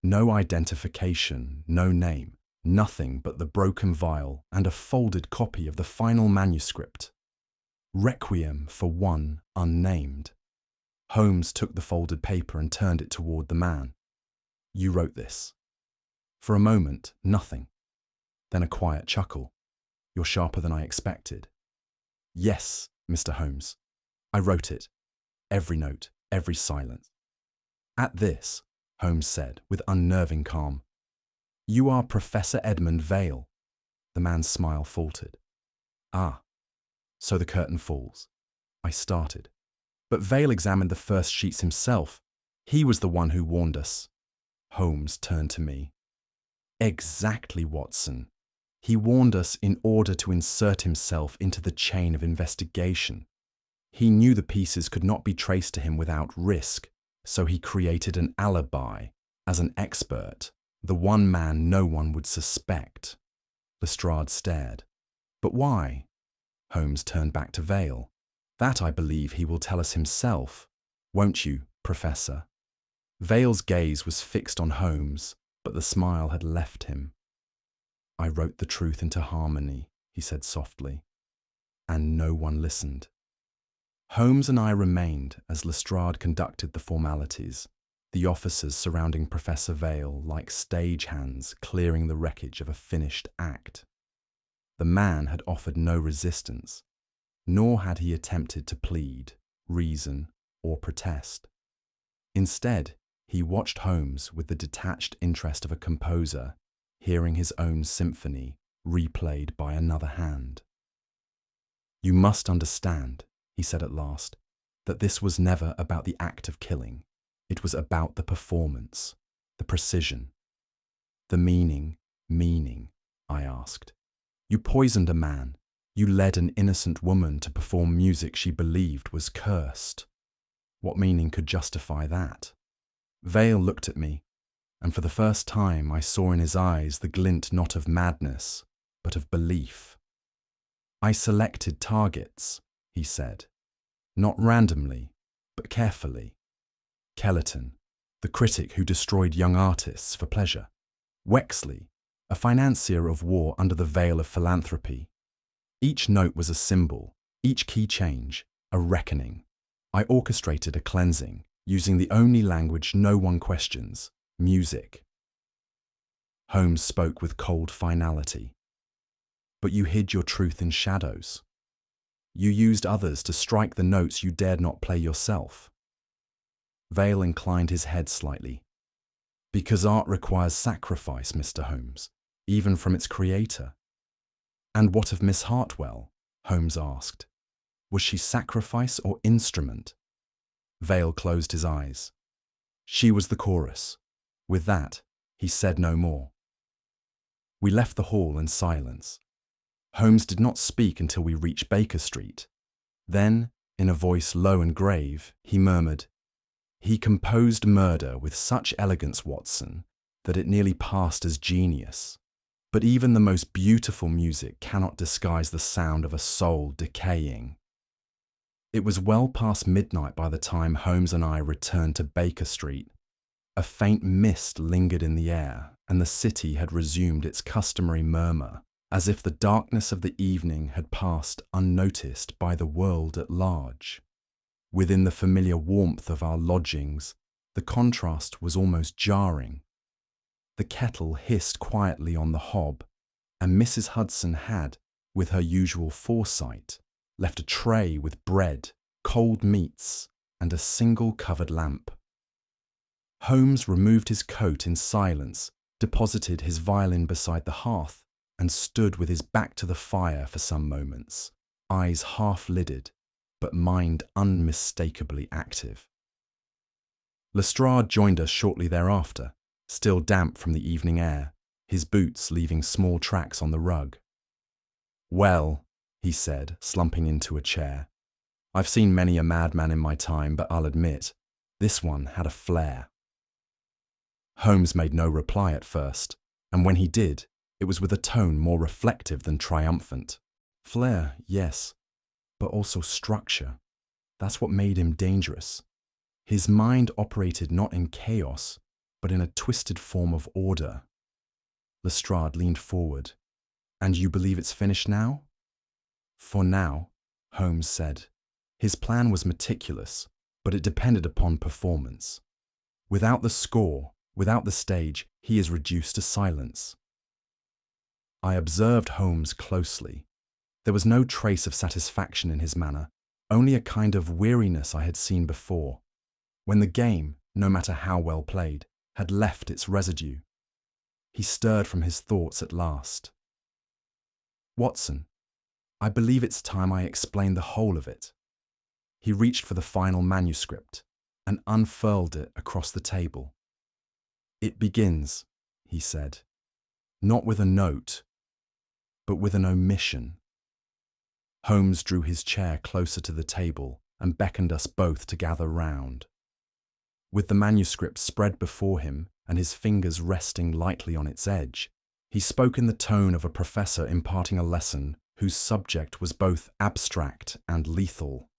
"No identification, no name, nothing but the broken vial and a folded copy of the final manuscript. Requiem for one unnamed." Holmes took the folded paper and turned it toward the man. "You wrote this." For a moment, nothing. Then a quiet chuckle. "You're sharper than I expected." "Yes, Mr. Holmes. I wrote it. Every note, every silence." At this, Holmes said, with unnerving calm, "You are Professor Edmund Vale." The man's smile faltered. "Ah, so the curtain falls." I started. "But Vale examined the first sheets himself. He was the one who warned us." Holmes turned to me. "Exactly, Watson. He warned us in order to insert himself into the chain of investigation. He knew the pieces could not be traced to him without risk, so he created an alibi, as an expert, the one man no one would suspect." Lestrade stared. "But why?" Holmes turned back to Vale. "That, I believe, he will tell us himself. Won't you, Professor?" Vale's gaze was fixed on Holmes, but the smile had left him. "I wrote the truth into harmony," he said softly, "and no one listened." Holmes and I remained as Lestrade conducted the formalities, the officers surrounding Professor Vale like stagehands clearing the wreckage of a finished act. The man had offered no resistance, nor had he attempted to plead, reason, or protest. Instead, he watched Holmes with the detached interest of a composer, hearing his own symphony replayed by another hand. "You must understand," he said at last, "that this was never about the act of killing. It was about the performance, the precision." "The meaning, I asked. "You poisoned a man. You led an innocent woman to perform music she believed was cursed. What meaning could justify that?" Vale looked at me, and for the first time I saw in his eyes the glint not of madness, but of belief. "I selected targets," he said, "not randomly, but carefully. Kellerton, the critic who destroyed young artists for pleasure. Wexley, a financier of war under the veil of philanthropy. Each note was a symbol, each key change, a reckoning. I orchestrated a cleansing, using the only language no one questions, music." Holmes spoke with cold finality. "But you hid your truth in shadows. You used others to strike the notes you dared not play yourself." Vale inclined his head slightly. "Because art requires sacrifice, Mr. Holmes, even from its creator." "And what of Miss Hartwell?" Holmes asked. "Was she sacrifice or instrument?" Vale closed his eyes. "She was the chorus." With that, he said no more. We left the hall in silence. Holmes did not speak until we reached Baker Street. Then, in a voice low and grave, he murmured, "He composed murder with such elegance, Watson, that it nearly passed as genius. But even the most beautiful music cannot disguise the sound of a soul decaying." It was well past midnight by the time Holmes and I returned to Baker Street. A faint mist lingered in the air, and the city had resumed its customary murmur, as if the darkness of the evening had passed unnoticed by the world at large. Within the familiar warmth of our lodgings, the contrast was almost jarring. The kettle hissed quietly on the hob, and Mrs. Hudson had, with her usual foresight, left a tray with bread, cold meats, and a single covered lamp. Holmes removed his coat in silence, deposited his violin beside the hearth, and stood with his back to the fire for some moments, eyes half-lidded, but mind unmistakably active. Lestrade joined us shortly thereafter, still damp from the evening air, his boots leaving small tracks on the rug. "Well," he said, slumping into a chair, "I've seen many a madman in my time, but I'll admit, this one had a flair." Holmes made no reply at first, and when he did, it was with a tone more reflective than triumphant. "Flair, yes, but also structure. That's what made him dangerous. His mind operated not in chaos, but in a twisted form of order." Lestrade leaned forward. "And you believe it's finished now?" "For now," Holmes said. "His plan was meticulous, but it depended upon performance. Without the score, without the stage, he is reduced to silence." I observed Holmes closely. There was no trace of satisfaction in his manner, only a kind of weariness I had seen before, when the game, no matter how well played, had left its residue. He stirred from his thoughts at last. "Watson, I believe it's time I explained the whole of it." He reached for the final manuscript and unfurled it across the table. "It begins," he said, "not with a note, but with an omission." Holmes drew his chair closer to the table and beckoned us both to gather round. With the manuscript spread before him and his fingers resting lightly on its edge, he spoke in the tone of a professor imparting a lesson whose subject was both abstract and lethal.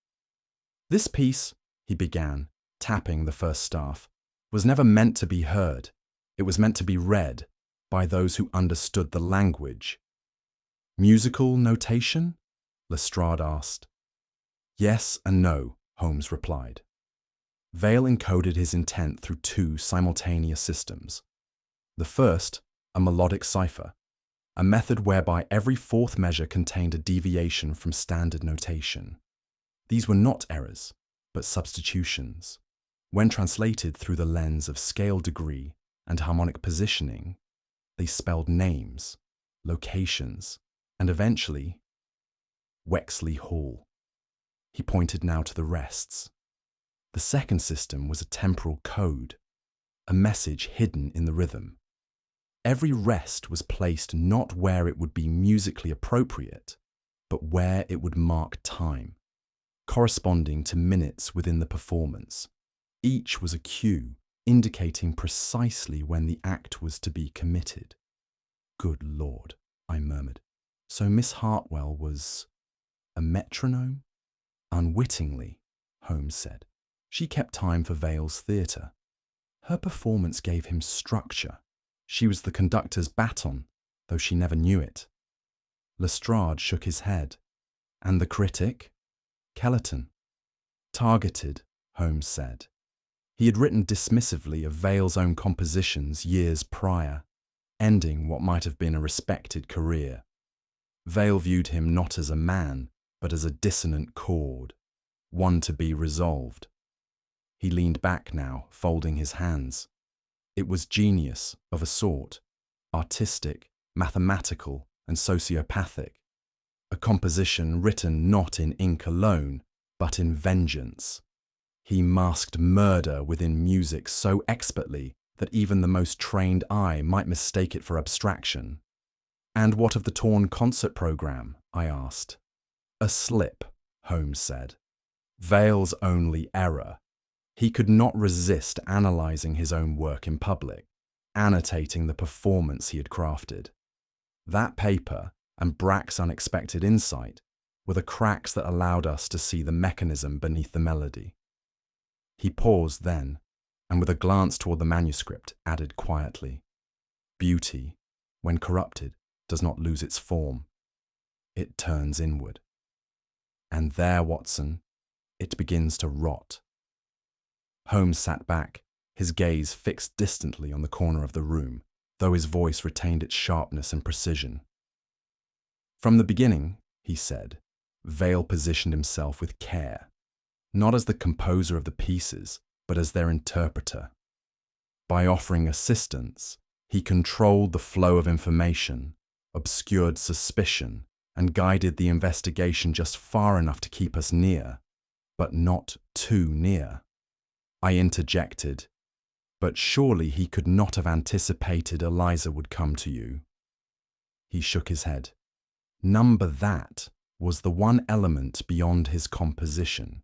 "This piece," he began, tapping the first staff, "was never meant to be heard. It was meant to be read by those who understood the language." "Musical notation?" Lestrade asked. "Yes and no," Holmes replied. Vale encoded his intent through two simultaneous systems. The first, a melodic cipher, a method whereby every fourth measure contained a deviation from standard notation. These were not errors, but substitutions. When translated through the lens of scale degree and harmonic positioning, they spelled names, locations, and eventually, Wexley Hall. He pointed now to the rests. The second system was a temporal code, a message hidden in the rhythm. Every rest was placed not where it would be musically appropriate, but where it would mark time, corresponding to minutes within the performance. Each was a cue, indicating precisely when the act was to be committed. "Good Lord," I murmured. "So Miss Hartwell was a metronome?" "Unwittingly," Holmes said. "She kept time for Vale's theatre. Her performance gave him structure. She was the conductor's baton, though she never knew it." Lestrade shook his head. "And the critic?" "Kellerton." "Targeted," Holmes said. He had written dismissively of Vale's own compositions years prior, ending what might have been a respected career. Vale viewed him not as a man, but as a dissonant chord, one to be resolved. He leaned back now, folding his hands. It was genius of a sort, artistic, mathematical, and sociopathic. A composition written not in ink alone, but in vengeance. He masked murder within music so expertly that even the most trained eye might mistake it for abstraction. And what of the torn concert program? I asked. A slip, Holmes said. Vale's only error. He could not resist analysing his own work in public, annotating the performance he had crafted. That paper and Brack's unexpected insight were the cracks that allowed us to see the mechanism beneath the melody. He paused then, and with a glance toward the manuscript, added quietly, "Beauty, when corrupted, does not lose its form. It turns inward. And there, Watson, it begins to rot." Holmes sat back, his gaze fixed distantly on the corner of the room, though his voice retained its sharpness and precision. "From the beginning," he said, Vale positioned himself with care, not as the composer of the pieces, but as their interpreter. By offering assistance, he controlled the flow of information, obscured suspicion, and guided the investigation just far enough to keep us near, but not too near. I interjected, "But surely he could not have anticipated Eliza would come to you." He shook his head. Number that was the one element beyond his composition.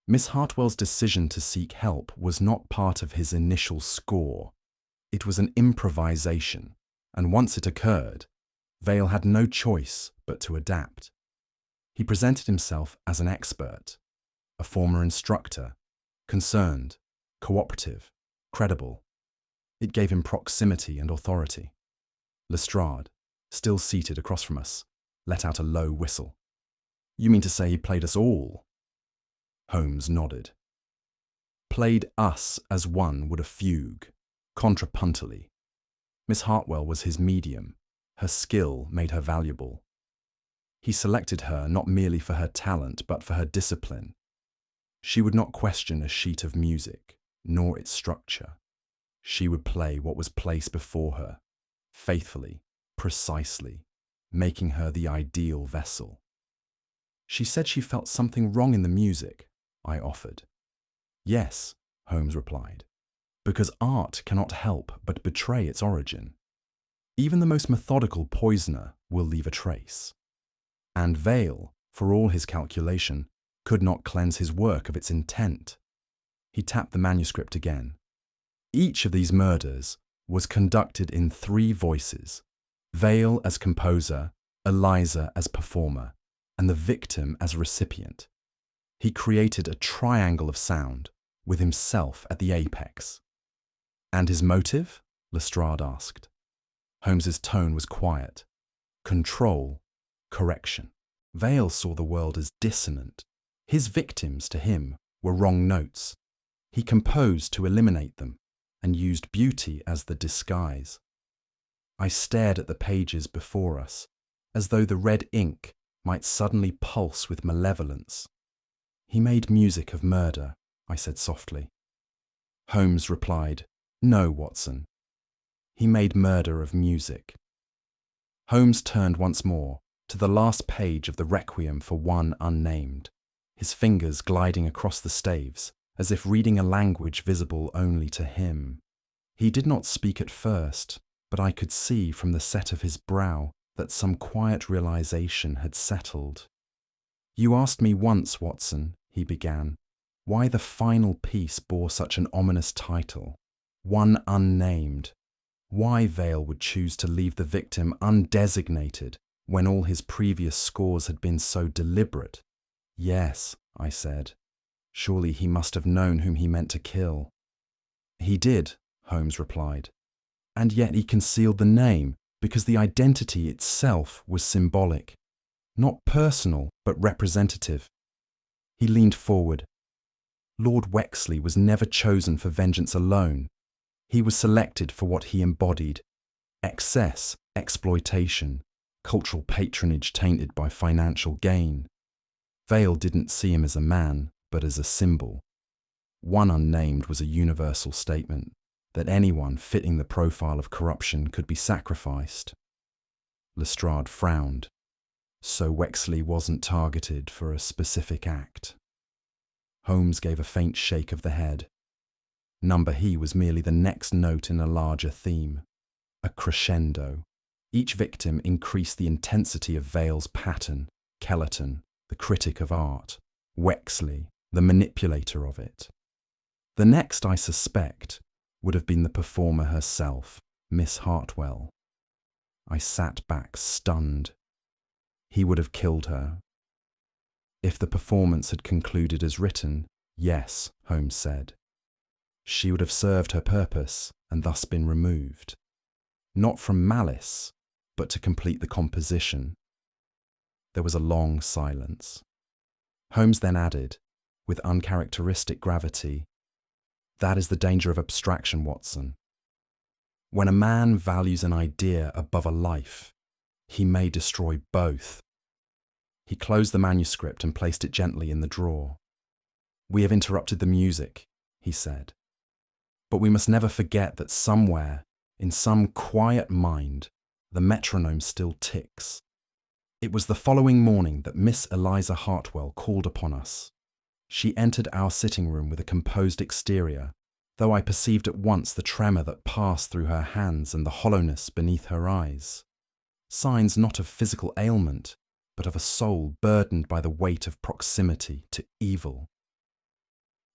Miss Hartwell's decision to seek help was not part of his initial score. It was an improvisation, and once it occurred, Vale had no choice but to adapt. He presented himself as an expert, a former instructor, concerned, cooperative, credible. It gave him proximity and authority. Lestrade, still seated across from us, let out a low whistle. "You mean to say he played us all?" Holmes nodded. "Played us as one would a fugue, contrapuntally. Miss Hartwell was his medium. Her skill made her valuable. He selected her not merely for her talent, but for her discipline. She would not question a sheet of music, nor its structure. She would play what was placed before her, faithfully, precisely, making her the ideal vessel." "She said she felt something wrong in the music," I offered. "Yes," Holmes replied, "because art cannot help but betray its origin. Even the most methodical poisoner will leave a trace. And Vale, for all his calculation, could not cleanse his work of its intent." He tapped the manuscript again. "Each of these murders was conducted in 3 voices, Vale as composer, Eliza as performer, and the victim as recipient. He created a triangle of sound, with himself at the apex." "And his motive?" Lestrade asked. Holmes's tone was quiet. Control, correction. Vale saw the world as dissonant. His victims, to him, were wrong notes. He composed to eliminate them, and used beauty as the disguise. I stared at the pages before us, as though the red ink might suddenly pulse with malevolence. "He made music of murder," I said softly. Holmes replied, "No, Watson. He made murder of music." Holmes turned once more to the last page of the requiem for one unnamed, his fingers gliding across the staves, as if reading a language visible only to him. He did not speak at first, but I could see from the set of his brow that some quiet realization had settled. "You asked me once, Watson," he began, "why the final piece bore such an ominous title, One Unnamed. Why Vale would choose to leave the victim undesignated when all his previous scores had been so deliberate." "Yes," I said. "Surely he must have known whom he meant to kill." "He did," Holmes replied. "And yet he concealed the name because the identity itself was symbolic, not personal but representative." He leaned forward. "Lord Wexley was never chosen for vengeance alone. He was selected for what he embodied: excess, exploitation, cultural patronage tainted by financial gain. Vale didn't see him as a man, but as a symbol. One Unnamed was a universal statement that anyone fitting the profile of corruption could be sacrificed." Lestrade frowned. "So Wexley wasn't targeted for a specific act." Holmes gave a faint shake of the head. Number He was merely the next note in a larger theme, a crescendo, Each victim increased the intensity of Vale's pattern: Kellerton, the critic of art; Wexley, the manipulator of it. The next, I suspect, would have been the performer herself, Miss Hartwell. I sat back, stunned. He would have killed her. If the performance had concluded as written, yes, Holmes said. She would have served her purpose and thus been removed. Not from malice, but to complete the composition. There was a long silence. Holmes then added, with uncharacteristic gravity, "That is the danger of abstraction, Watson. When a man values an idea above a life, he may destroy both." He closed the manuscript and placed it gently in the drawer. "We have interrupted the music," he said. "But we must never forget that somewhere, in some quiet mind, the metronome still ticks." It was the following morning that Miss Eliza Hartwell called upon us. She entered our sitting room with a composed exterior, though I perceived at once the tremor that passed through her hands and the hollowness beneath her eyes. Signs not of physical ailment, but of a soul burdened by the weight of proximity to evil.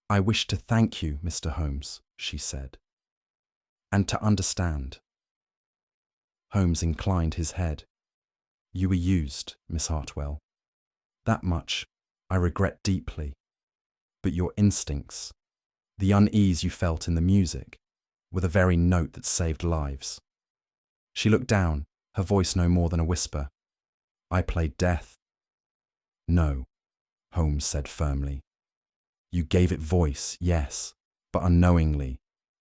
"I wish to thank you, Mr. Holmes," she said, "and to understand." Holmes inclined his head. "You were used, Miss Hartwell. That much I regret deeply. But your instincts, the unease you felt in the music, were the very note that saved lives." She looked down, her voice no more than a whisper. "I played death." "No," Holmes said firmly. "You gave it voice, yes, but unknowingly.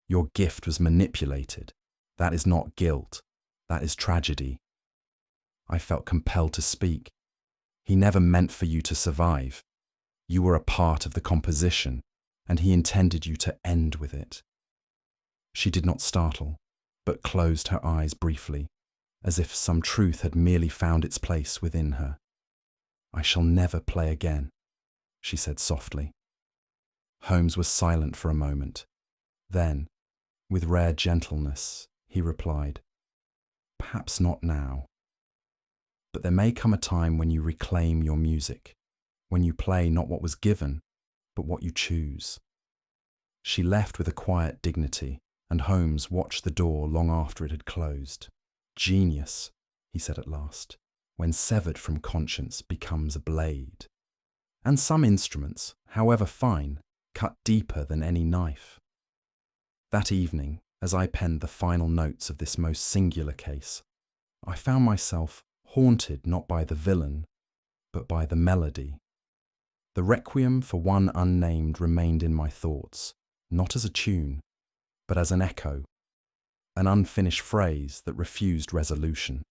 Your gift was manipulated. That is not guilt. That is tragedy." I felt compelled to speak. "He never meant for you to survive. You were a part of the composition, and he intended you to end with it." She did not startle, but closed her eyes briefly, as if some truth had merely found its place within her. "I shall never play again," she said softly. Holmes was silent for a moment. Then, with rare gentleness, he replied, "Perhaps not now. But there may come a time when you reclaim your music, when you play not what was given, but what you choose." She left with a quiet dignity, and Holmes watched the door long after it had closed. "Genius," he said at last, "when severed from conscience, becomes a blade. And some instruments, however fine, cut deeper than any knife." That evening, as I penned the final notes of this most singular case, I found myself haunted not by the villain, but by the melody. The requiem for one unnamed remained in my thoughts, not as a tune, but as an echo, an unfinished phrase that refused resolution.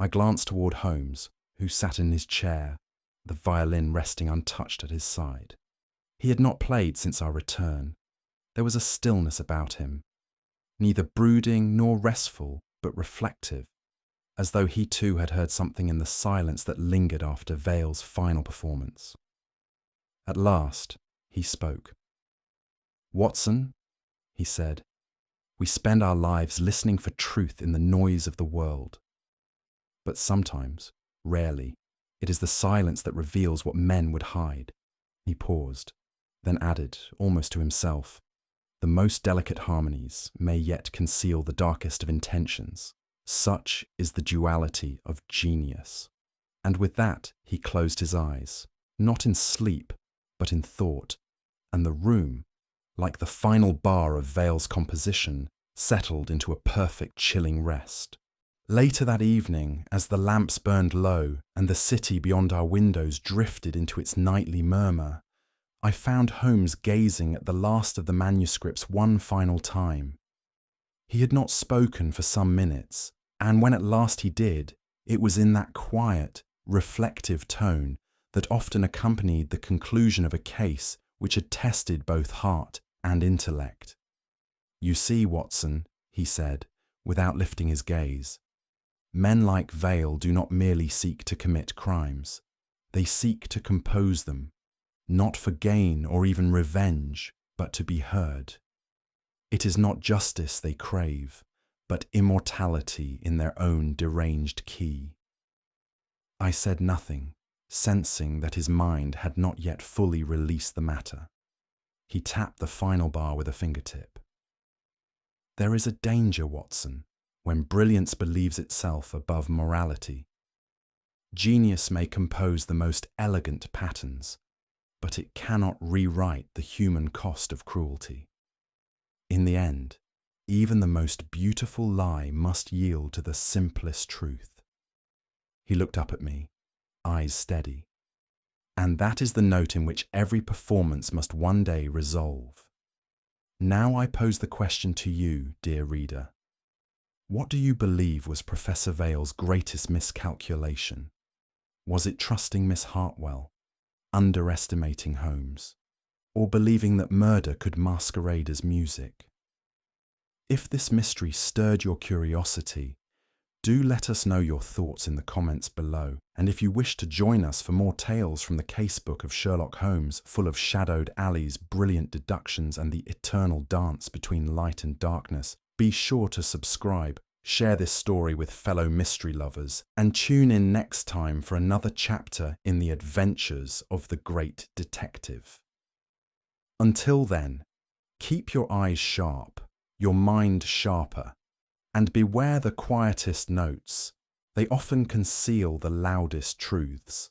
I glanced toward Holmes, who sat in his chair, the violin resting untouched at his side. He had not played since our return. There was a stillness about him, neither brooding nor restful, but reflective, as though he too had heard something in the silence that lingered after Vale's final performance. At last, he spoke. "Watson," he said, "we spend our lives listening for truth in the noise of the world. But sometimes, rarely, it is the silence that reveals what men would hide." He paused, then added, almost to himself, "The most delicate harmonies may yet conceal the darkest of intentions. Such is the duality of genius." And with that, he closed his eyes, not in sleep, but in thought, and the room, like the final bar of Vale's composition, settled into a perfect chilling rest. Later that evening, as the lamps burned low and the city beyond our windows drifted into its nightly murmur, I found Holmes gazing at the last of the manuscripts one final time. He had not spoken for some minutes, and when at last he did, it was in that quiet, reflective tone that often accompanied the conclusion of a case which had tested both heart and intellect. "You see, Watson," he said, without lifting his gaze, "men like Vale do not merely seek to commit crimes. They seek to compose them, not for gain or even revenge, but to be heard. It is not justice they crave, but immortality in their own deranged key. I said nothing, sensing that his mind had not yet fully released the matter. He tapped the final bar with a fingertip. There is a danger, Watson, when brilliance believes itself above morality. Genius may compose the most elegant patterns, but it cannot rewrite the human cost of cruelty. In the end, even the most beautiful lie must yield to the simplest truth. He looked up at me, eyes steady. And that is the note in which every performance must one day resolve. Now I pose the question to you, dear reader. What do you believe was Professor Vale's greatest miscalculation? Was it trusting Miss Hartwell, underestimating Holmes, or believing that murder could masquerade as music? If this mystery stirred your curiosity, do let us know your thoughts in the comments below, and if you wish to join us for more tales from the casebook of Sherlock Holmes, full of shadowed alleys, brilliant deductions, and the eternal dance between light and darkness, be sure to subscribe, share this story with fellow mystery lovers, and tune in next time for another chapter in the adventures of the great detective. Until then, keep your eyes sharp, your mind sharper, and beware the quietest notes. They often conceal the loudest truths.